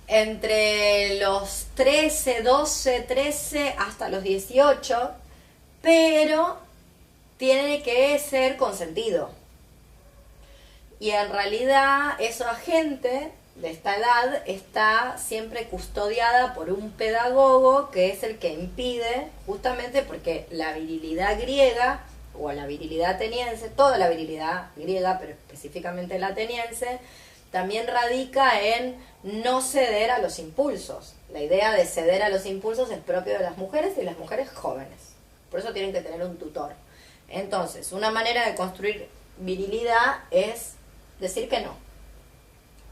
entre los 13, 12, 13 hasta los 18, pero tiene que ser consentido. Y en realidad esa gente de esta edad está siempre custodiada por un pedagogo que es el que impide, justamente porque la virilidad griega o la virilidad ateniense, toda la virilidad griega, pero específicamente la ateniense, también radica en no ceder a los impulsos. La idea de ceder a los impulsos es propio de las mujeres y las mujeres jóvenes. Por eso tienen que tener un tutor. Entonces, una manera de construir virilidad es decir que no,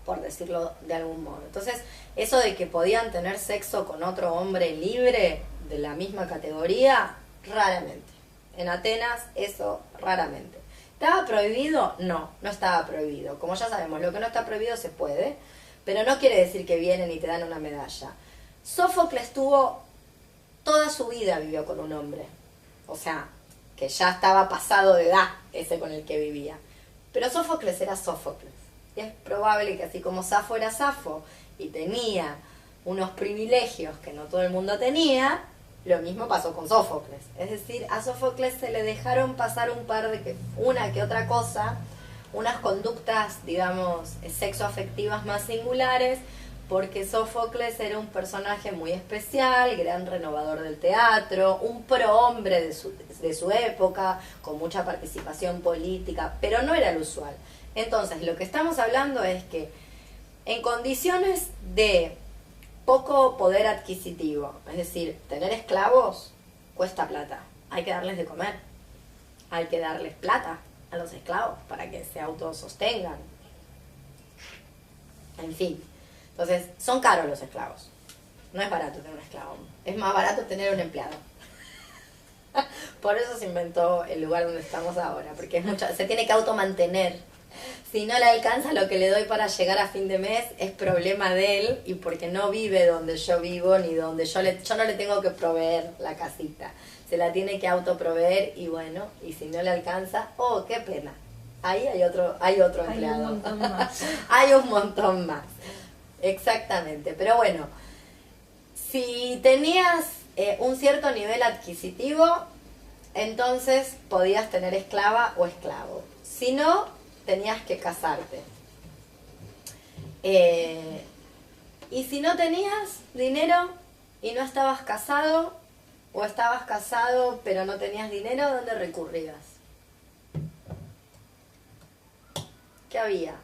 por decirlo de algún modo. Entonces, eso de que podían tener sexo con otro hombre libre de la misma categoría, raramente. En Atenas, eso raramente. ¿Estaba prohibido? No, no estaba prohibido. Como ya sabemos, lo que no está prohibido se puede, pero no quiere decir que vienen y te dan una medalla. Sófocles toda su vida vivió con un hombre. O sea, que ya estaba pasado de edad ese con el que vivía. Pero Sófocles era Sófocles. Y es probable que así como Safo era Safo y tenía unos privilegios que no todo el mundo tenía, Lo mismo pasó con Sófocles. Es decir, a Sófocles se le dejaron pasar una que otra cosa, unas conductas, digamos, sexoafectivas más singulares, porque Sófocles era un personaje muy especial, gran renovador del teatro, un prohombre de su época, con mucha participación política, pero no era lo usual. Entonces, lo que estamos hablando es que en condiciones de poco poder adquisitivo, es decir, tener esclavos cuesta plata, hay que darles de comer, hay que darles plata a los esclavos para que se autosostengan, en fin. Entonces, son caros los esclavos, no es barato tener un esclavo, es más barato tener un empleado. Por eso se inventó el lugar donde estamos ahora, porque se tiene que automantener. Si no le alcanza lo que le doy para llegar a fin de mes, es problema de él, y porque no vive donde yo vivo, ni donde yo no le tengo que proveer la casita. Se la tiene que autoproveer, y bueno, y si no le alcanza, oh, qué pena. Ahí hay otro empleado. Hay un montón más. Hay un montón más. Exactamente. Pero bueno, si tenías un cierto nivel adquisitivo, entonces podías tener esclava o esclavo. Si no, tenías que casarte. Y si no tenías dinero y no estabas casado, o estabas casado pero no tenías dinero, ¿a dónde recurrías? ¿Qué había?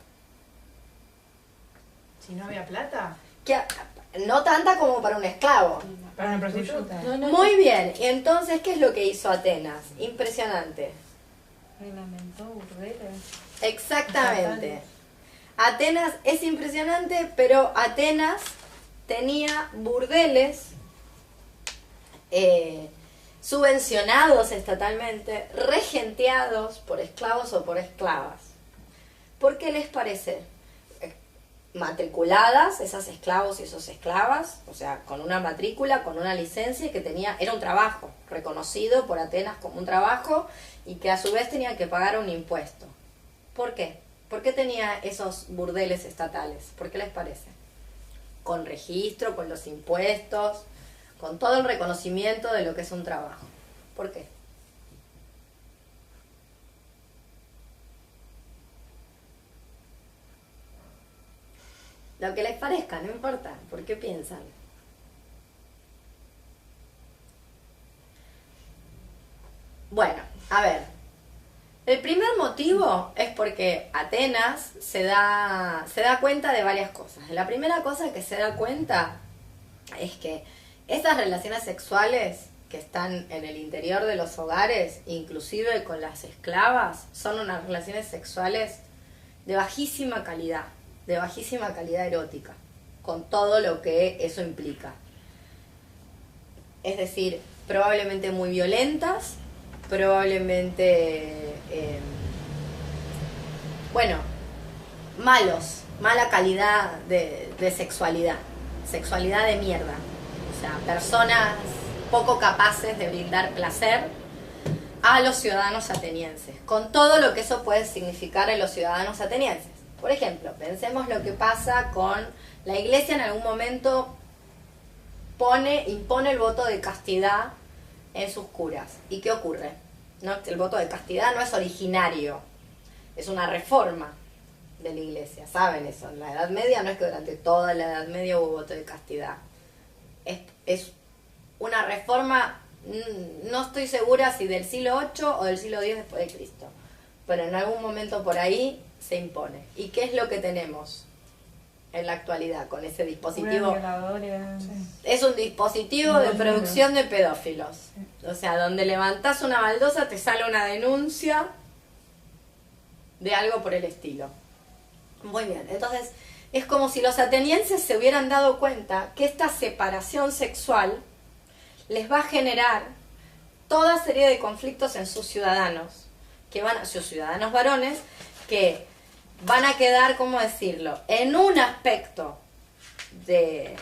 Si no había plata, No tanta como para un esclavo. para una prostituta. Muy bien. Y entonces, ¿qué es lo que hizo Atenas? Impresionante. Reglamentó burdeles. Exactamente. Atenas es impresionante, pero Atenas tenía burdeles subvencionados estatalmente, regenteados por esclavos o por esclavas. ¿Por qué les parece? Matriculadas esas esclavos y esas esclavas, o sea, con una matrícula, con una licencia que era un trabajo, reconocido por Atenas como un trabajo, y que a su vez tenían que pagar un impuesto. ¿Por qué? ¿Por qué tenía esos burdeles estatales? ¿Por qué les parece? Con registro, con los impuestos, con todo el reconocimiento de lo que es un trabajo. ¿Por qué? Lo que les parezca, no importa. ¿Por qué piensan? Bueno, a ver. El primer motivo es porque Atenas se da cuenta de varias cosas. La primera cosa que se da cuenta es que estas relaciones sexuales que están en el interior de los hogares, inclusive con las esclavas, son unas relaciones sexuales de bajísima calidad erótica, con todo lo que eso implica. Es decir, probablemente muy violentas, probablemente, mala calidad de sexualidad de mierda. O sea, personas poco capaces de brindar placer a los ciudadanos atenienses, con todo lo que eso puede significar en los ciudadanos atenienses. Por ejemplo, pensemos lo que pasa con la Iglesia. En algún momento impone el voto de castidad en sus curas. ¿Y qué ocurre? ¿No? El voto de castidad no es originario, es una reforma de la Iglesia, ¿saben eso? En la Edad Media no es que durante toda la Edad Media hubo voto de castidad. Es una reforma, no estoy segura si del siglo VIII o del siglo X después de Cristo, pero en algún momento por ahí se impone. ¿Y qué es lo que tenemos en la actualidad con ese dispositivo? Es un dispositivo de producción de pedófilos. O sea, donde levantás una baldosa te sale una denuncia de algo por el estilo. Muy bien, entonces es como si los atenienses se hubieran dado cuenta que esta separación sexual les va a generar toda serie de conflictos en sus ciudadanos, sus ciudadanos varones, que van a quedar, ¿cómo decirlo?, en un aspecto de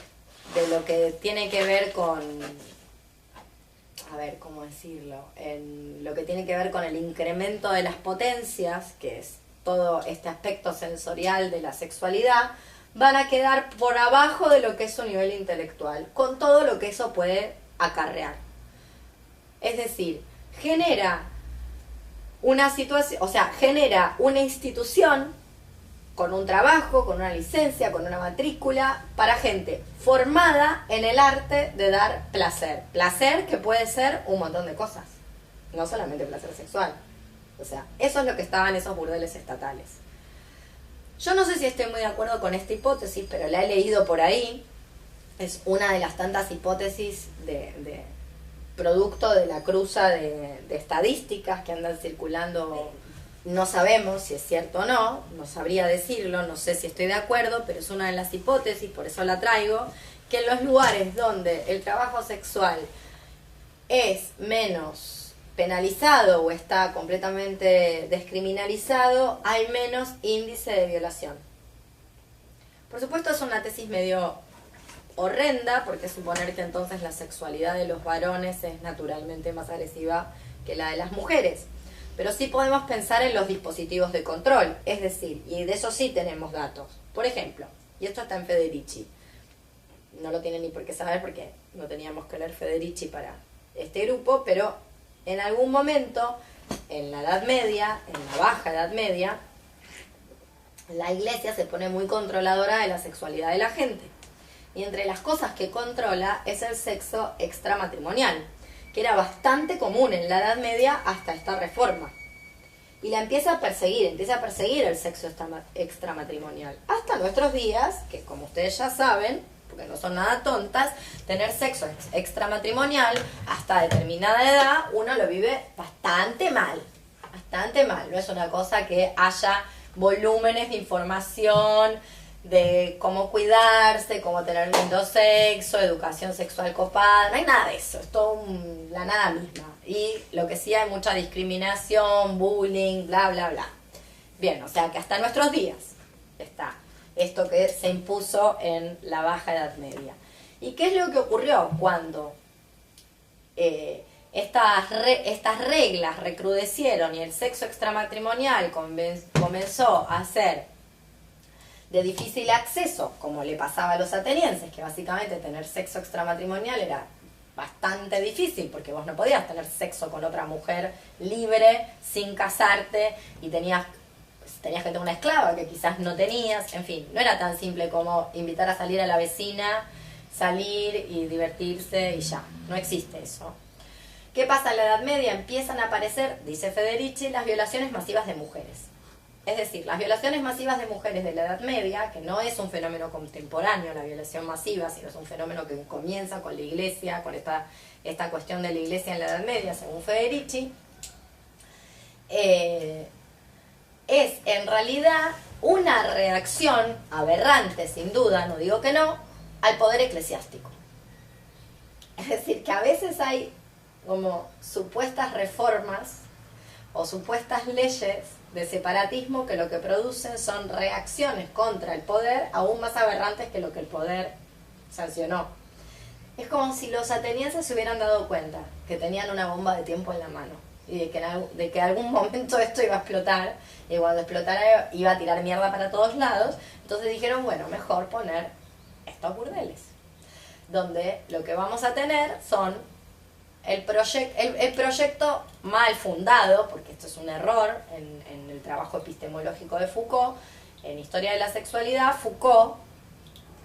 lo que tiene que ver con, ¿cómo decirlo?, en lo que tiene que ver con el incremento de las potencias, que es todo este aspecto sensorial de la sexualidad, van a quedar por abajo de lo que es su nivel intelectual, con todo lo que eso puede acarrear. Es decir, genera una situación, o sea, genera una institución con un trabajo, con una licencia, con una matrícula, para gente formada en el arte de dar placer. Placer que puede ser un montón de cosas, no solamente placer sexual. O sea, eso es lo que estaba en esos burdeles estatales. Yo no sé si estoy muy de acuerdo con esta hipótesis, pero la he leído por ahí. Es una de las tantas hipótesis de producto de la cruza de estadísticas que andan circulando. No sabemos si es cierto o no, no sabría decirlo, no sé si estoy de acuerdo, pero es una de las hipótesis, por eso la traigo, que en los lugares donde el trabajo sexual es menos penalizado o está completamente descriminalizado, hay menos índice de violación. Por supuesto es una tesis medio horrenda, porque suponer que entonces la sexualidad de los varones es naturalmente más agresiva que la de las mujeres. Pero sí podemos pensar en los dispositivos de control, es decir, y de eso sí tenemos datos. Por ejemplo, y esto está en Federici, no lo tienen ni por qué saber porque no teníamos que leer Federici para este grupo, pero en algún momento, en la Edad Media, en la Baja Edad Media, la Iglesia se pone muy controladora de la sexualidad de la gente. Y entre las cosas que controla es el sexo extramatrimonial, que era bastante común en la Edad Media hasta esta reforma. Y la empieza a perseguir el sexo extramatrimonial. Hasta nuestros días, que como ustedes ya saben, porque no son nada tontas, tener sexo extramatrimonial hasta determinada edad, uno lo vive bastante mal. Bastante mal. No es una cosa que haya volúmenes de información de cómo cuidarse, cómo tener lindo sexo, educación sexual copada, no hay nada de eso, es todo la nada misma. Y lo que sí hay mucha discriminación, bullying, bla, bla, bla. Bien, o sea que hasta nuestros días está esto que se impuso en la Baja Edad Media. ¿Y qué es lo que ocurrió cuando estas reglas recrudecieron y el sexo extramatrimonial comenzó a ser de difícil acceso, como le pasaba a los atenienses, que básicamente tener sexo extramatrimonial era bastante difícil, porque vos no podías tener sexo con otra mujer libre, sin casarte, y tenías que tener una esclava que quizás no tenías, en fin, no era tan simple como invitar a salir a la vecina, salir y divertirse y ya, no existe eso. ¿Qué pasa en la Edad Media? Empiezan a aparecer, dice Federici, las violaciones masivas de mujeres. Es decir, las violaciones masivas de mujeres de la Edad Media, que no es un fenómeno contemporáneo, la violación masiva, sino es un fenómeno que comienza con la Iglesia, con esta cuestión de la Iglesia en la Edad Media, según Federici, es en realidad una reacción aberrante, sin duda, no digo que no, al poder eclesiástico. Es decir, que a veces hay como supuestas reformas o supuestas leyes de separatismo que lo que producen son reacciones contra el poder aún más aberrantes que lo que el poder sancionó. Es como si los atenienses se hubieran dado cuenta que tenían una bomba de tiempo en la mano y de que en algún momento esto iba a explotar, y cuando explotara iba a tirar mierda para todos lados. Entonces dijeron, bueno, mejor poner estos burdeles, donde lo que vamos a tener son el proyecto mal fundado, porque esto es un error en el trabajo epistemológico de Foucault, en Historia de la Sexualidad. Foucault,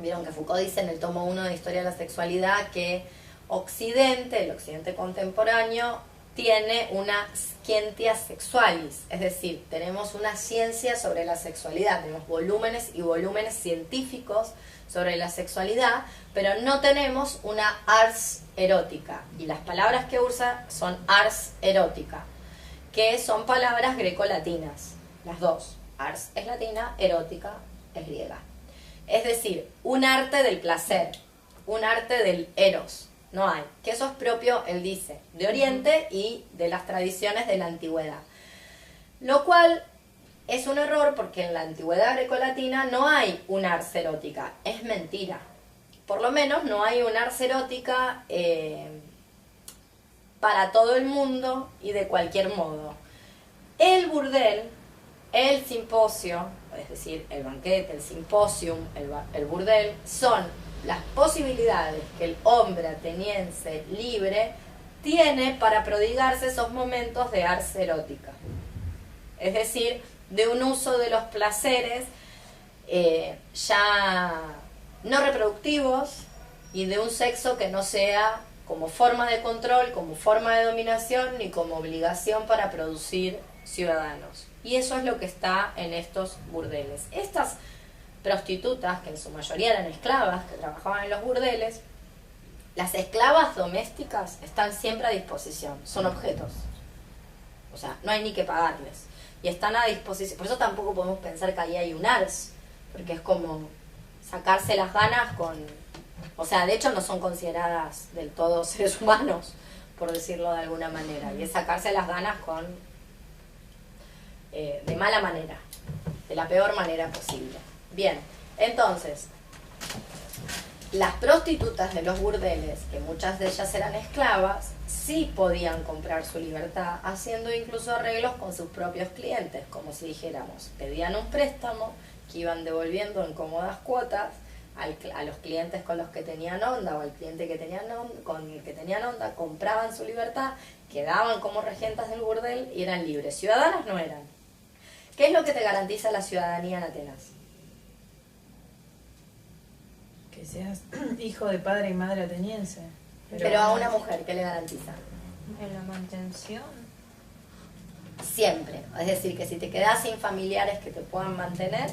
vieron que Foucault dice en el tomo 1 de Historia de la Sexualidad que el occidente contemporáneo, tiene una scientia sexualis, es decir, tenemos una ciencia sobre la sexualidad, tenemos volúmenes y volúmenes científicos sobre la sexualidad, pero no tenemos una ars erótica, y las palabras que usa son ars erótica, que son palabras grecolatinas, las dos. Ars es latina, erótica es griega. Es decir, un arte del placer, un arte del eros, no hay. Que eso es propio, él dice, de Oriente y de las tradiciones de la antigüedad. Lo cual es un error, porque en la antigüedad grecolatina no hay un ars erótica, es mentira. Por lo menos no hay un ars erótica para todo el mundo y de cualquier modo. El burdel, el simposio, es decir, el banquete, el simposium, el burdel, son las posibilidades que el hombre ateniense libre tiene para prodigarse esos momentos de ars erótica. Es decir, de un uso de los placeres ya no reproductivos y de un sexo que no sea como forma de control, como forma de dominación ni como obligación para producir ciudadanos. Y eso es lo que está en estos burdeles. Estas prostitutas, que en su mayoría eran esclavas, que trabajaban en los burdeles, las esclavas domésticas están siempre a disposición, son objetos. O sea, no hay ni que pagarles. Y están a disposición. Por eso tampoco podemos pensar que ahí hay un ars, porque es como sacarse las ganas con... O sea, de hecho no son consideradas del todo seres humanos, por decirlo de alguna manera. Y es sacarse las ganas con... de mala manera, de la peor manera posible. Bien, entonces, las prostitutas de los burdeles, que muchas de ellas eran esclavas, sí podían comprar su libertad, haciendo incluso arreglos con sus propios clientes, como si dijéramos, pedían un préstamo que iban devolviendo en cómodas cuotas a los clientes con los que tenían onda, o al cliente que tenían onda, con el que tenían onda, compraban su libertad, quedaban como regentas del burdel y eran libres. Ciudadanas no eran. ¿Qué es lo que te garantiza la ciudadanía en Atenas? Que seas hijo de padre y madre ateniense. Pero a una mujer, ¿qué le garantiza? En la mantención. Siempre. Es decir, que si te quedas sin familiares que te puedan mantener,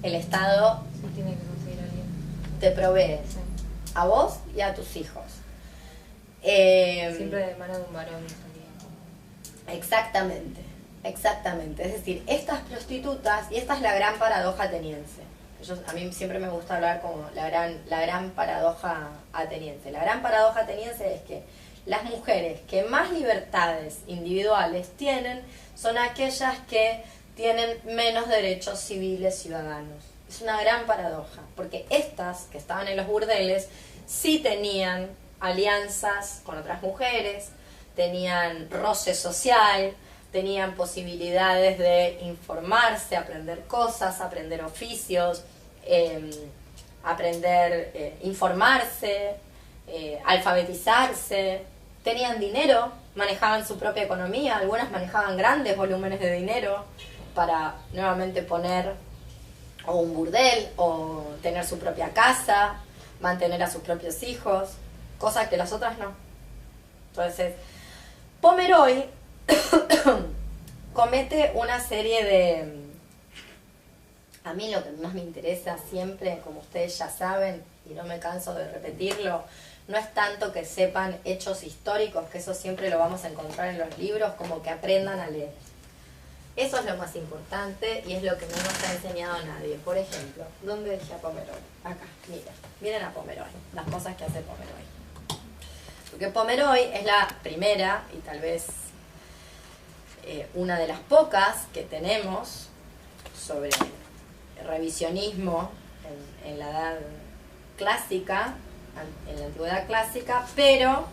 el Estado Sí, tiene que conseguir a alguien. te provee Sí. a vos y a tus hijos. Siempre de mano de un varón salía. Exactamente, exactamente. Es decir, estas prostitutas, y esta es la gran paradoja ateniense. A mí siempre me gusta hablar como la gran paradoja ateniense. La gran paradoja ateniense es que las mujeres que más libertades individuales tienen son aquellas que tienen menos derechos civiles ciudadanos. Es una gran paradoja, porque estas que estaban en los burdeles sí tenían alianzas con otras mujeres, tenían roce social, tenían posibilidades de informarse, aprender cosas, aprender oficios, informarse, alfabetizarse, tenían dinero, manejaban su propia economía, algunas manejaban grandes volúmenes de dinero para nuevamente poner o un burdel o tener su propia casa, mantener a sus propios hijos, cosa que las otras no. Entonces, Pomeroy comete una serie de... A mí lo que más me interesa siempre, como ustedes ya saben, y no me canso de repetirlo, no es tanto que sepan hechos históricos, que eso siempre lo vamos a encontrar en los libros, como que aprendan a leer. Eso es lo más importante y es lo que no nos ha enseñado nadie. Por ejemplo, ¿dónde dejé a Pomeroy? Acá, miren a Pomeroy, las cosas que hace Pomeroy. Porque Pomeroy es la primera y tal vez una de las pocas que tenemos sobre revisionismo en la edad clásica, en la antigüedad clásica, pero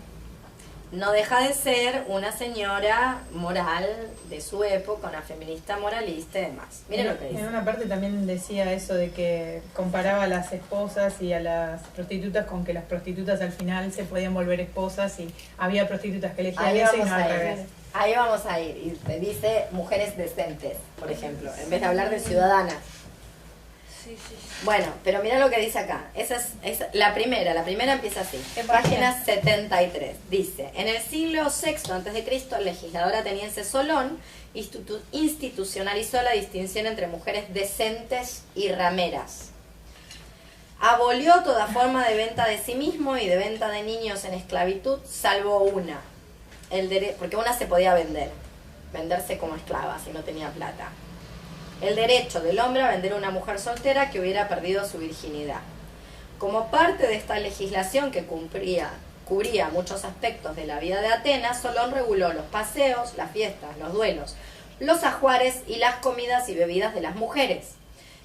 no deja de ser una señora moral de su época, una feminista moralista y demás. Miren lo que dice. En una parte también decía eso de que comparaba a las esposas y a las prostitutas con que las prostitutas al final se podían volver esposas y había prostitutas que elegían eso y no al revés. Ahí vamos a ir. Y te dice mujeres decentes, por ejemplo, en vez de hablar de ciudadanas. Sí, sí. Bueno, pero mira lo que dice acá. Esa es la primera empieza así. ¿Qué Página 73. Dice, en el siglo VI a.C., el legislador ateniense Solón institucionalizó la distinción entre mujeres decentes y rameras. Abolió toda forma de venta de sí mismo y de venta de niños en esclavitud, salvo una. Porque una se podía venderse como esclava si no tenía plata. El derecho del hombre a vender a una mujer soltera que hubiera perdido su virginidad. Como parte de esta legislación que cubría muchos aspectos de la vida de Atenas, Solón reguló los paseos, las fiestas, los duelos, los ajuares y las comidas y bebidas de las mujeres.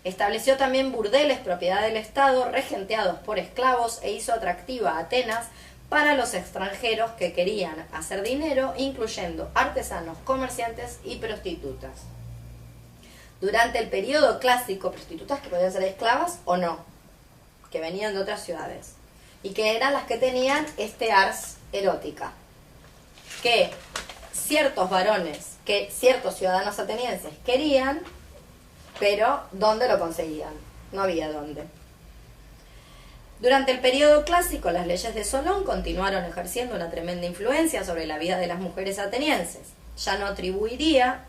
Estableció también burdeles propiedad del Estado, regenteados por esclavos, e hizo atractiva a Atenas para los extranjeros que querían hacer dinero, incluyendo artesanos, comerciantes y prostitutas. Durante el periodo clásico, prostitutas que podían ser esclavas o no, que venían de otras ciudades, y que eran las que tenían ars erótica. que ciertos varones, que ciertos ciudadanos atenienses querían, pero ¿dónde lo conseguían? No había dónde. Durante el periodo clásico, las leyes de Solón continuaron ejerciendo una tremenda influencia sobre la vida de las mujeres atenienses. Yo no atribuiría,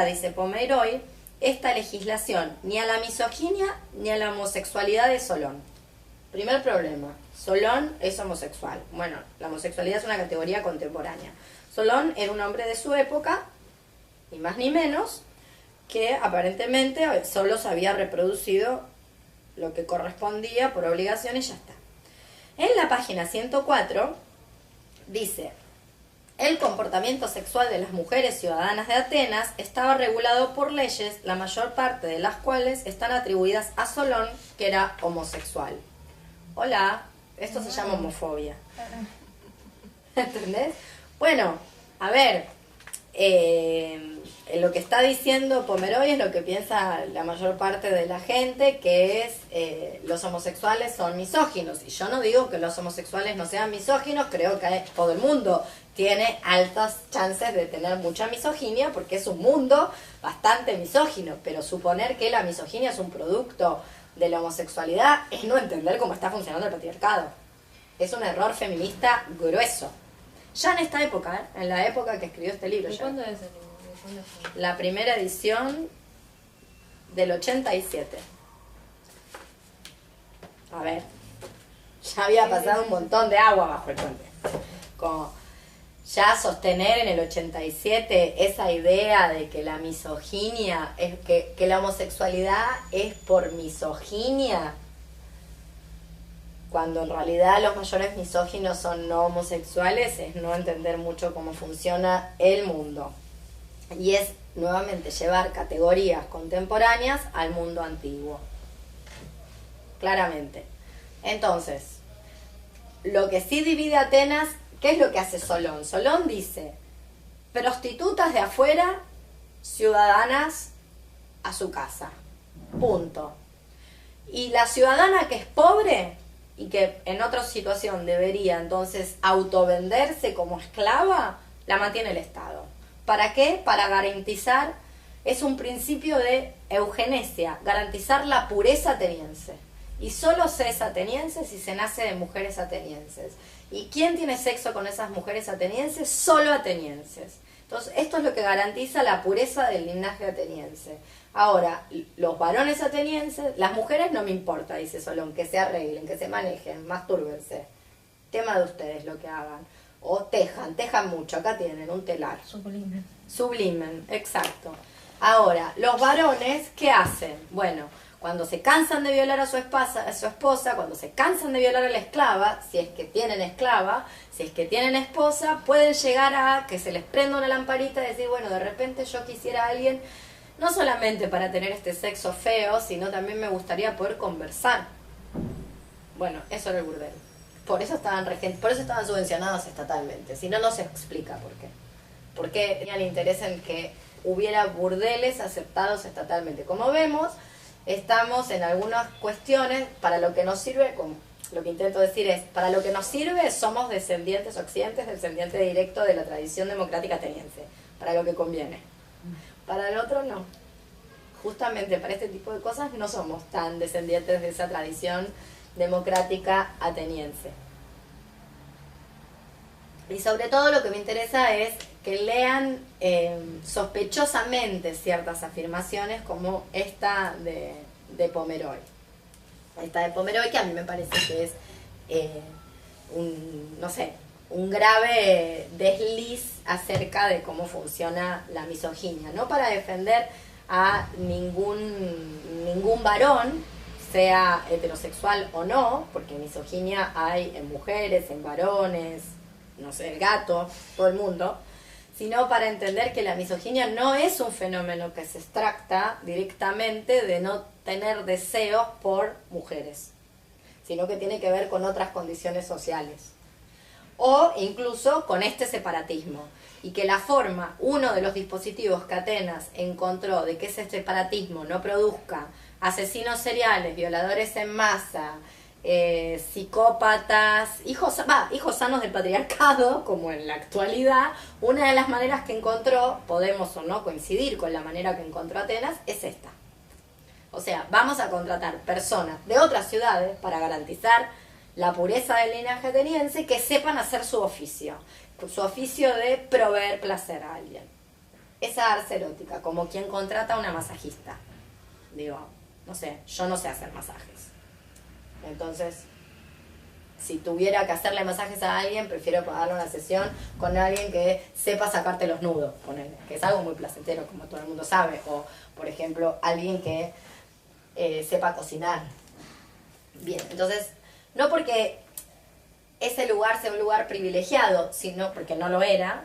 dice Pomeroy, esta legislación ni a la misoginia ni a la homosexualidad de Solón. Primer problema, Solón es homosexual. Bueno, la homosexualidad es una categoría contemporánea. Solón era un hombre de su época, ni más ni menos, que aparentemente solo se había reproducido lo que correspondía por obligación y ya está. En la página 104 dice: el comportamiento sexual de las mujeres ciudadanas de Atenas estaba regulado por leyes, la mayor parte de las cuales están atribuidas a Solón, que era homosexual. Hola, esto se llama homofobia. ¿Entendés? Bueno, a ver, lo que está diciendo Pomeroy es lo que piensa la mayor parte de la gente, que es los homosexuales son misóginos. Y yo no digo que los homosexuales no sean misóginos, creo que todo el mundo tiene altas chances de tener mucha misoginia porque es un mundo bastante misógino, pero suponer que la misoginia es un producto de la homosexualidad es no entender cómo está funcionando el patriarcado. Es un error feminista grueso. Ya en esta época, en la época que escribió este libro. ¿Y ya. cuándo es el libro? ¿De cuándo fue? La primera edición del 87. A ver, ya había pasado un montón de agua bajo el puente. Como ya sostener en el 87 esa idea de que la misoginia, es que la homosexualidad es por misoginia, cuando en realidad los mayores misóginos son no homosexuales, es no entender mucho cómo funciona el mundo. Y es nuevamente llevar categorías contemporáneas al mundo antiguo. Claramente. Entonces, lo que sí divide a Atenas, ¿qué es lo que hace Solón? Solón dice: prostitutas de afuera, ciudadanas a su casa. Punto. Y la ciudadana que es pobre y que en otra situación debería entonces autovenderse como esclava, la mantiene el Estado. ¿Para qué? Para garantizar, es un principio de eugenesia, garantizar la pureza ateniense. Y solo se es ateniense si se nace de mujeres atenienses. ¿Y quién tiene sexo con esas mujeres atenienses? Solo atenienses. Entonces, esto es lo que garantiza la pureza del linaje ateniense. Ahora, los varones atenienses, las mujeres no me importa, dice Solón, que se arreglen, que se manejen, mastúrbense. Tema de ustedes lo que hagan. O tejan mucho, acá tienen un telar. Sublimen, exacto. Ahora, los varones, ¿qué hacen? Bueno, cuando se cansan de violar a su esposa, cuando se cansan de violar a la esclava, si es que tienen esclava, si es que tienen esposa, pueden llegar a que se les prenda una lamparita y decir, bueno, de repente yo quisiera a alguien, no solamente para tener este sexo feo, sino también me gustaría poder conversar. Bueno, eso era el burdel. Por eso estaban subvencionados estatalmente, si no, no se explica por qué. ¿Por qué tenían interés en que hubiera burdeles aceptados estatalmente? Como vemos, estamos en algunas cuestiones, para lo que nos sirve, lo que intento decir es, para lo que nos sirve somos descendientes occidentes, descendientes directo de la tradición democrática ateniense, para lo que conviene. Para el otro no. Justamente para este tipo de cosas no somos tan descendientes de esa tradición democrática ateniense. Y sobre todo lo que me interesa es que lean sospechosamente ciertas afirmaciones como esta de Pomeroy. Esta de Pomeroy, que a mí me parece que es un grave desliz acerca de cómo funciona la misoginia. No para defender a ningún varón, sea heterosexual o no, porque misoginia hay en mujeres, en varones, no sé, el gato, todo el mundo, sino para entender que la misoginia no es un fenómeno que se extracta directamente de no tener deseos por mujeres, sino que tiene que ver con otras condiciones sociales, o incluso con este separatismo, y que la forma, uno de los dispositivos que Atenas encontró de que ese separatismo no produzca asesinos seriales, violadores en masa, psicópatas, hijos sanos del patriarcado, como en la actualidad, una de las maneras que encontró, podemos o no coincidir con la manera que encontró Atenas, es esta. O sea, vamos a contratar personas de otras ciudades para garantizar la pureza del linaje ateniense, que sepan hacer su oficio de proveer placer a alguien. Esa arte erótica, como quien contrata a una masajista. Digo, no sé, yo no sé hacer masajes. Entonces, si tuviera que hacerle masajes a alguien, prefiero pagarle una sesión con alguien que sepa sacarte los nudos, ponele, que es algo muy placentero, como todo el mundo sabe. O, por ejemplo, alguien que sepa cocinar. Bien, entonces, no porque ese lugar sea un lugar privilegiado, sino porque no lo era.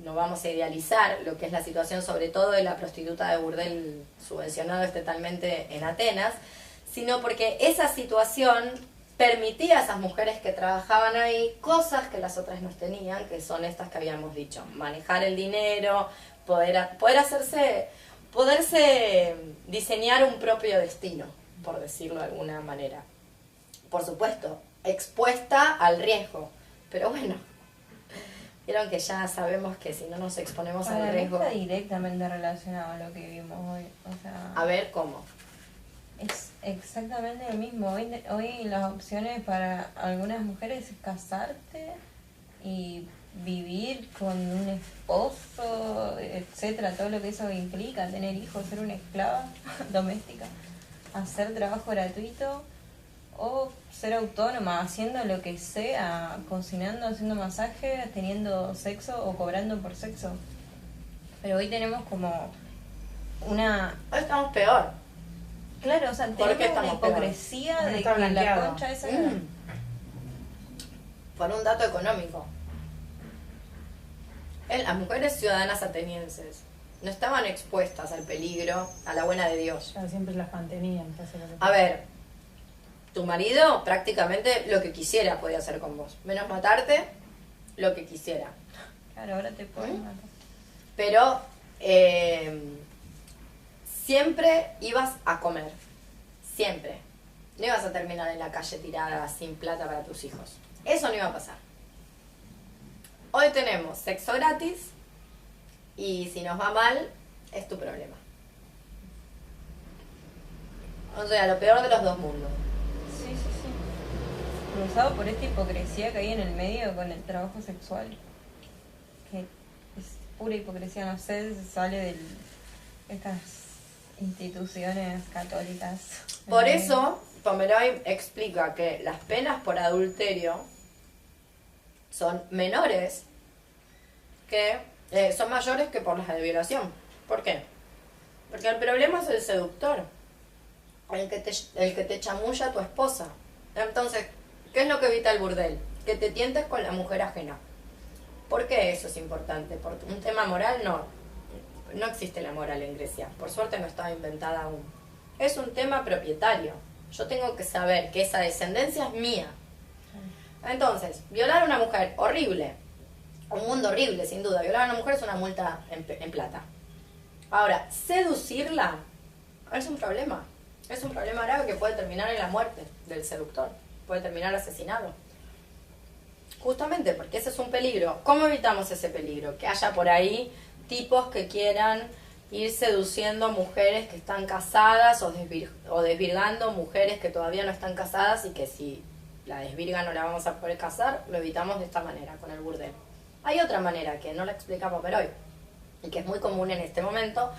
No vamos a idealizar lo que es la situación, sobre todo de la prostituta de burdel subvencionado estatalmente en Atenas, sino porque esa situación permitía a esas mujeres que trabajaban ahí cosas que las otras no tenían, que son estas que habíamos dicho: manejar el dinero, poderse diseñar un propio destino, por decirlo de alguna manera. Por supuesto, expuesta al riesgo, pero bueno, vieron que ya sabemos que si no nos exponemos al riesgo... Está directamente relacionado a lo que vimos hoy. O sea, a ver, ¿cómo? es exactamente lo mismo. Hoy las opciones para algunas mujeres es casarte y vivir con un esposo, etcétera, todo lo que eso implica, tener hijos, ser una esclava doméstica, hacer trabajo gratuito o ser autónoma, haciendo lo que sea, cocinando, haciendo masajes, teniendo sexo o cobrando por sexo. Pero hoy tenemos como una... Hoy estamos peor. Claro, o sea, tenemos una hipocresía de que la concha esa... Por un dato económico. Las mujeres ciudadanas atenienses no estaban expuestas al peligro, a la buena de Dios. Claro, siempre las mantenían. A ver, tu marido prácticamente lo que quisiera podía hacer con vos. Menos matarte, lo que quisiera. Claro, ahora te pueden matar. Pero siempre ibas a comer. Siempre. No ibas a terminar en la calle tirada sin plata para tus hijos. Eso no iba a pasar. Hoy tenemos sexo gratis y si nos va mal, es tu problema. O sea, lo peor de los dos mundos. Sí. Cruzado por esta hipocresía que hay en el medio con el trabajo sexual. Que es pura hipocresía, no sé, sale de estas instituciones católicas. Por eso, Pomeroy explica que las penas por adulterio son menores que son mayores que por las de violación. ¿Por qué? Porque el problema es el seductor, el que te chamulla a tu esposa. Entonces, ¿qué es lo que evita el burdel? Que te tientes con la mujer ajena. ¿Por qué eso es importante? ¿Por un tema moral? No existe la moral en Grecia. Por suerte no estaba inventada aún. Es un tema propietario. Yo tengo que saber que esa descendencia es mía. Entonces, violar a una mujer, horrible. Un mundo horrible, sin duda. Violar a una mujer es una multa en plata. Ahora, seducirla es un problema. Es un problema grave que puede terminar en la muerte del seductor. Puede terminar asesinado. Justamente porque ese es un peligro. ¿Cómo evitamos ese peligro? Que haya por ahí tipos que quieran ir seduciendo mujeres que están casadas o desvirgando mujeres que todavía no están casadas y que si la desvirgan no la vamos a poder casar, lo evitamos de esta manera, con el burdel. Hay otra manera que no la explica Pomeroy y que es muy común en este momento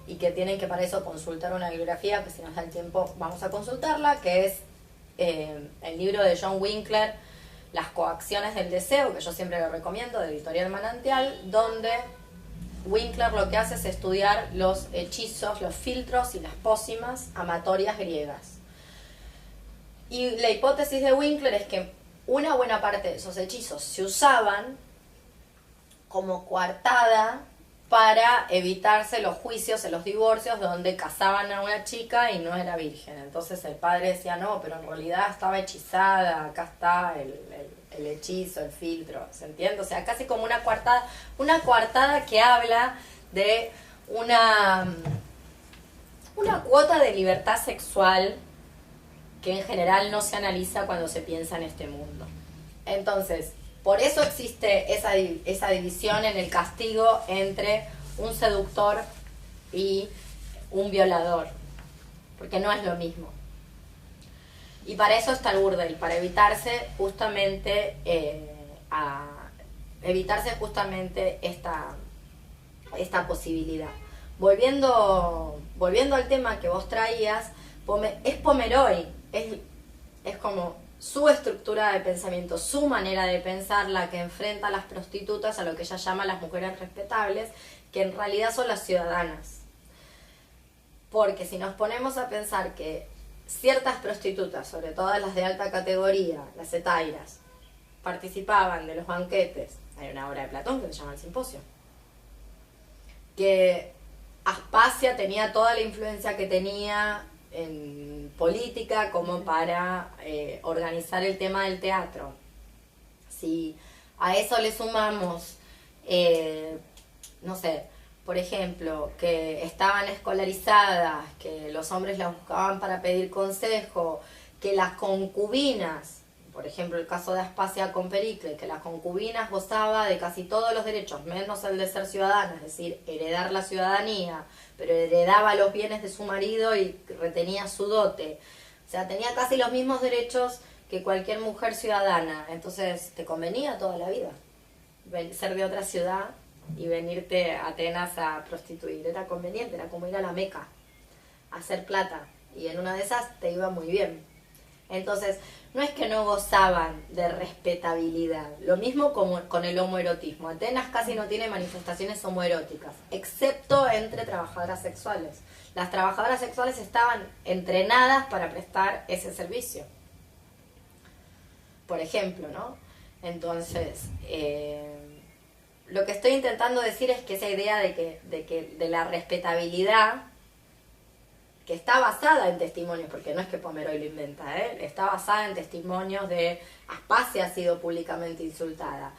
y que tienen que para eso consultar una bibliografía, que si nos da el tiempo vamos a consultarla, que es el libro de John Winkler, Las coacciones del deseo, que yo siempre lo recomiendo, de Editorial Manantial, donde Winkler lo que hace es estudiar los hechizos, los filtros y las pócimas amatorias griegas. Y la hipótesis de Winkler es que una buena parte de esos hechizos se usaban como coartada para evitarse los juicios en los divorcios donde casaban a una chica y no era virgen. Entonces el padre decía, no, pero en realidad estaba hechizada, acá está el hechizo, el filtro, ¿se entiende? O sea, casi como una coartada que habla de una cuota de libertad sexual que en general no se analiza cuando se piensa en este mundo. Entonces, por eso existe esa división en el castigo entre un seductor y un violador, porque no es lo mismo. Y para eso está el burdel, para evitarse justamente esta posibilidad. Volviendo al tema que vos traías, es Pomeroy, es como su estructura de pensamiento, su manera de pensar, la que enfrenta a las prostitutas a lo que ella llama las mujeres respetables, que en realidad son las ciudadanas. Porque si nos ponemos a pensar que ciertas prostitutas, sobre todo las de alta categoría, las hetairas, participaban de los banquetes, hay una obra de Platón que se llama El Simposio, que Aspasia tenía toda la influencia que tenía en política como para organizar el tema del teatro. Si a eso le sumamos, no sé, por ejemplo, que estaban escolarizadas, que los hombres las buscaban para pedir consejo, que las concubinas, por ejemplo el caso de Aspasia con Pericles, que las concubinas gozaba de casi todos los derechos, menos el de ser ciudadana, es decir, heredar la ciudadanía, pero heredaba los bienes de su marido y retenía su dote. O sea, tenía casi los mismos derechos que cualquier mujer ciudadana. Entonces, te convenía toda la vida ser de otra ciudad y venirte a Atenas a prostituir. Era conveniente, era como ir a la Meca a hacer plata. Y en una de esas te iba muy bien. Entonces, no es que no gozaban de respetabilidad. Lo mismo como con el homoerotismo. Atenas casi no tiene manifestaciones homoeróticas, excepto entre trabajadoras sexuales. Las trabajadoras sexuales estaban entrenadas para prestar ese servicio. Por ejemplo, ¿no? Entonces, lo que estoy intentando decir es que esa idea de la respetabilidad, que está basada en testimonios, porque no es que Pomeroy lo inventa, está basada en testimonios de Aspasia ha sido públicamente insultada.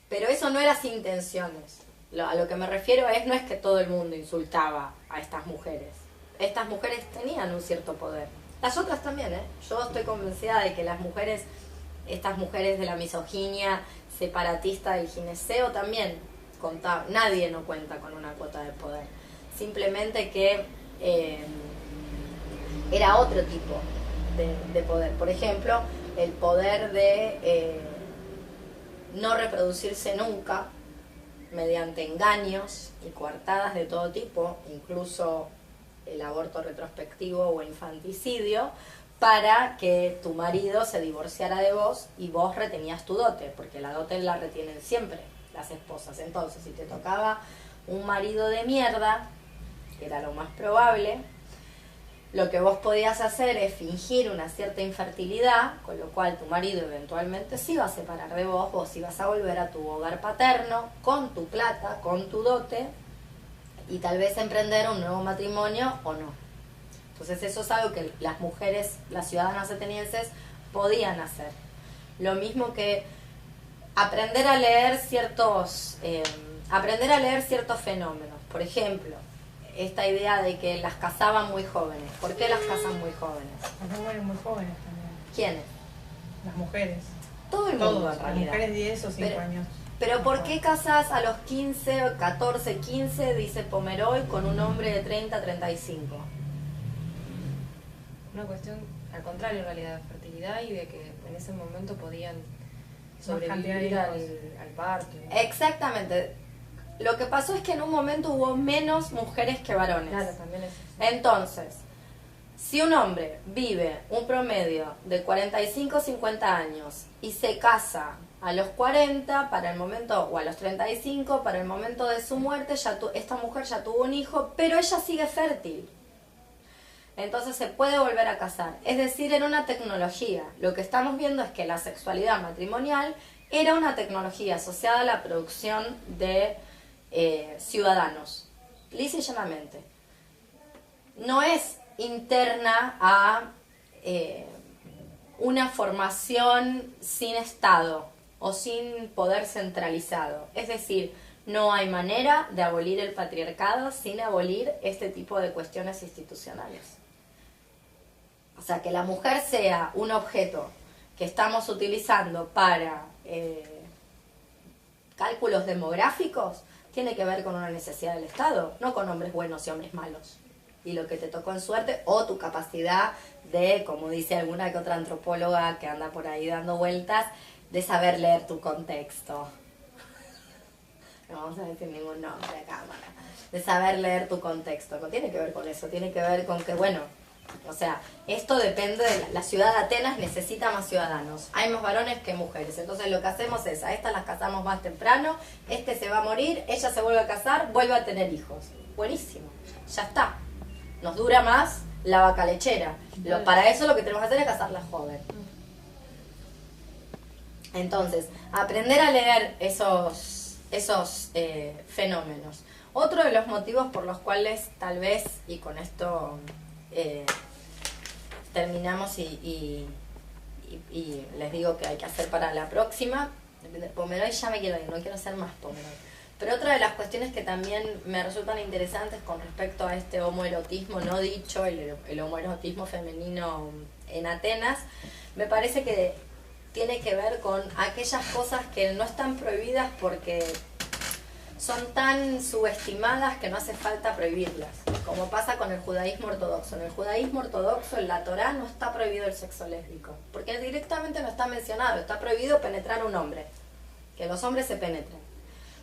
Pero eso no era sin intenciones. A lo que me refiero no es que todo el mundo insultaba a estas mujeres. Estas mujeres tenían un cierto poder. Las otras también, Yo estoy convencida de que las mujeres, estas mujeres de la misoginia separatista del gineceo también contaban. Nadie no cuenta con una cuota de poder. Simplemente que era otro tipo de poder. Por ejemplo, el poder de no reproducirse nunca mediante engaños y coartadas de todo tipo, incluso el aborto retrospectivo o infanticidio, para que tu marido se divorciara de vos y vos retenías tu dote, porque la dote la retienen siempre las esposas. Entonces, si te tocaba un marido de mierda, que era lo más probable, lo que vos podías hacer es fingir una cierta infertilidad, con lo cual tu marido eventualmente se iba a separar de vos, vos ibas a volver a tu hogar paterno, con tu plata, con tu dote, y tal vez emprender un nuevo matrimonio o no. Entonces eso es algo que las mujeres, las ciudadanas atenienses, podían hacer. Lo mismo que aprender a leer ciertos fenómenos. Por ejemplo, esta idea de que las casaban muy jóvenes. ¿Por qué las casan muy jóvenes? Las mujeres muy jóvenes también. ¿Quiénes? Las mujeres. Todo el mundo, Todos, en realidad. Las mujeres 10 o 5 años. Pero ¿por qué casas a los 15, 14, 15, dice Pomeroy, con un hombre de 30, 35? Una cuestión, al contrario, en realidad, de fertilidad y de que en ese momento podían sobrevivir al parto. Exactamente. Lo que pasó es que en un momento hubo menos mujeres que varones. Claro, también es. Entonces, si un hombre vive un promedio de 45 50 años y se casa a los 40 para el momento, o a los 35 para el momento de su muerte, esta mujer ya tuvo un hijo, pero ella sigue fértil. Entonces se puede volver a casar. Es decir, era una tecnología. Lo que estamos viendo es que la sexualidad matrimonial era una tecnología asociada a la producción de ciudadanos, lisa y llanamente. No es interna a una formación sin Estado o sin poder centralizado. Es decir, no hay manera de abolir el patriarcado sin abolir este tipo de cuestiones institucionales. O sea, que la mujer sea un objeto que estamos utilizando para cálculos demográficos, tiene que ver con una necesidad del Estado, no con hombres buenos y hombres malos. Y lo que te tocó en suerte, o tu capacidad de, como dice alguna que otra antropóloga que anda por ahí dando vueltas, de saber leer tu contexto. No vamos a decir ningún nombre a cámara. De saber leer tu contexto. No tiene que ver con eso, tiene que ver con que, bueno, o sea, esto depende de la ciudad de Atenas necesita más ciudadanos. Hay más varones que mujeres. Entonces lo que hacemos es, a estas las casamos más temprano, este se va a morir, ella se vuelve a casar, vuelve a tener hijos. Buenísimo, ya está. Nos dura más la vaca lechera. Para eso lo que tenemos que hacer es casarla joven. Entonces, aprender a leer esos fenómenos. Otro de los motivos por los cuales tal vez, y con esto terminamos y les digo que hay que hacer para la próxima, Pomeroy ya me quiero ir, no quiero hacer más Pomeroy. Pero otra de las cuestiones que también me resultan interesantes con respecto a este homoerotismo no dicho, el homoerotismo femenino en Atenas, me parece que tiene que ver con aquellas cosas que no están prohibidas porque son tan subestimadas que no hace falta prohibirlas, como pasa con el judaísmo ortodoxo. En el judaísmo ortodoxo, en la Torá, no está prohibido el sexo lésbico, porque directamente no está mencionado, está prohibido penetrar a un hombre, que los hombres se penetren.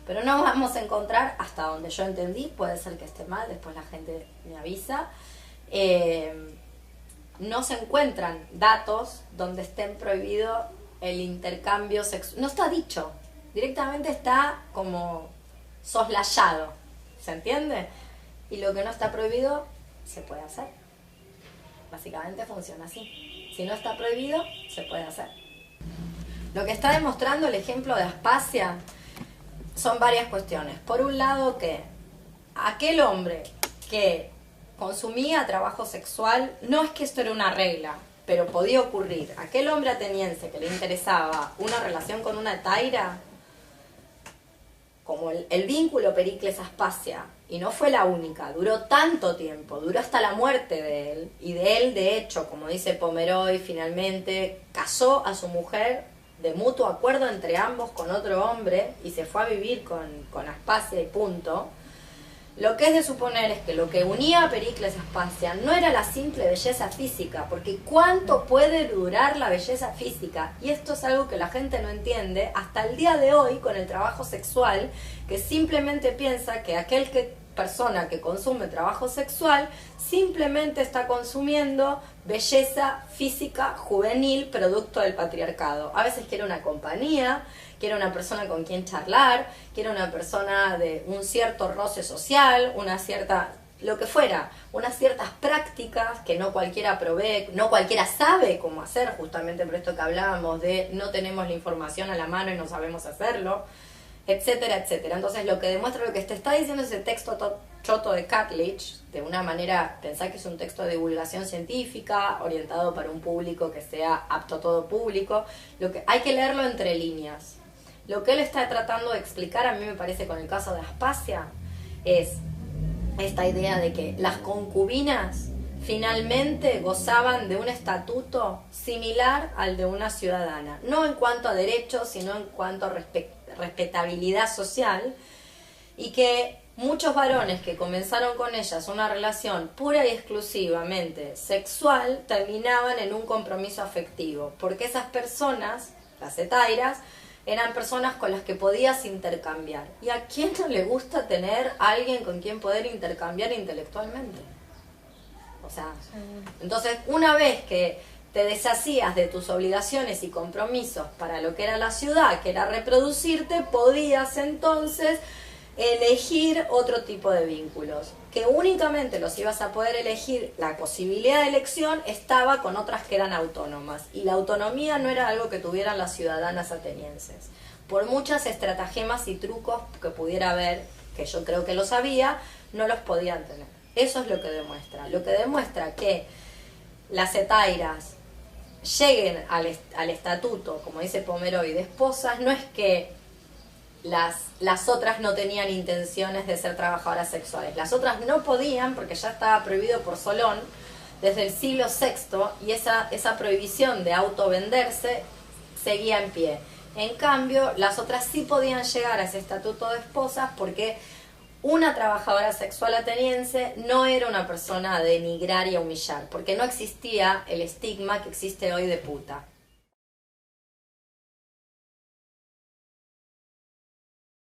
Pero no vamos a encontrar, hasta donde yo entendí, puede ser que esté mal, después la gente me avisa, no se encuentran datos donde estén prohibido el intercambio sexual. No está dicho, directamente está como soslayado, ¿se entiende? Y lo que no está prohibido se puede hacer. Básicamente funciona así. Si no está prohibido, se puede hacer. Lo que está demostrando el ejemplo de Aspasia son varias cuestiones. Por un lado, que aquel hombre que consumía trabajo sexual, no es que esto era una regla, pero podía ocurrir. Aquel hombre ateniense que le interesaba una relación con una taira, como el vínculo Pericles-Aspasia, y no fue la única, duró tanto tiempo, duró hasta la muerte de él, y de él, de hecho, como dice Pomeroy, finalmente casó a su mujer de mutuo acuerdo entre ambos con otro hombre, y se fue a vivir con Aspasia y punto. Lo que es de suponer es que lo que unía a Pericles y Aspasia no era la simple belleza física, porque ¿cuánto puede durar la belleza física? Y esto es algo que la gente no entiende hasta el día de hoy con el trabajo sexual, que simplemente piensa que persona que consume trabajo sexual simplemente está consumiendo belleza física juvenil producto del patriarcado. A veces quiere una compañía, quiere una persona con quien charlar, quiere una persona de un cierto roce social, una cierta, lo que fuera, unas ciertas prácticas que no cualquiera provee, no cualquiera sabe cómo hacer, justamente por esto que hablábamos de no tenemos la información a la mano y no sabemos hacerlo, etcétera, etcétera. Entonces lo que demuestra lo que te está diciendo ese texto choto de Catlich, de una manera, pensá que es un texto de divulgación científica, orientado para un público que sea apto a todo público, lo que hay que leerlo entre líneas. Lo que él está tratando de explicar, a mí me parece con el caso de Aspasia, es esta idea de que las concubinas finalmente gozaban de un estatuto similar al de una ciudadana, no en cuanto a derechos, sino en cuanto a respetabilidad social, y que muchos varones que comenzaron con ellas una relación pura y exclusivamente sexual terminaban en un compromiso afectivo, porque esas personas, las etairas, eran personas con las que podías intercambiar. ¿Y a quién no le gusta tener a alguien con quien poder intercambiar intelectualmente? O sea, entonces una vez que te deshacías de tus obligaciones y compromisos para lo que era la ciudad, que era reproducirte, podías entonces elegir otro tipo de vínculos, que únicamente los ibas a poder elegir, la posibilidad de elección estaba con otras que eran autónomas, y la autonomía no era algo que tuvieran las ciudadanas atenienses. Por muchas estratagemas y trucos que pudiera haber, que yo creo que los había, no los podían tener. Eso es lo que demuestra. Lo que demuestra que las etairas lleguen al estatuto, como dice Pomeroy, de esposas, no es que las otras no tenían intenciones de ser trabajadoras sexuales. Las otras no podían, porque ya estaba prohibido por Solón, desde el siglo VI y esa prohibición de autovenderse seguía en pie. En cambio, las otras sí podían llegar a ese estatuto de esposas porque una trabajadora sexual ateniense no era una persona a denigrar y a humillar, porque no existía el estigma que existe hoy de puta.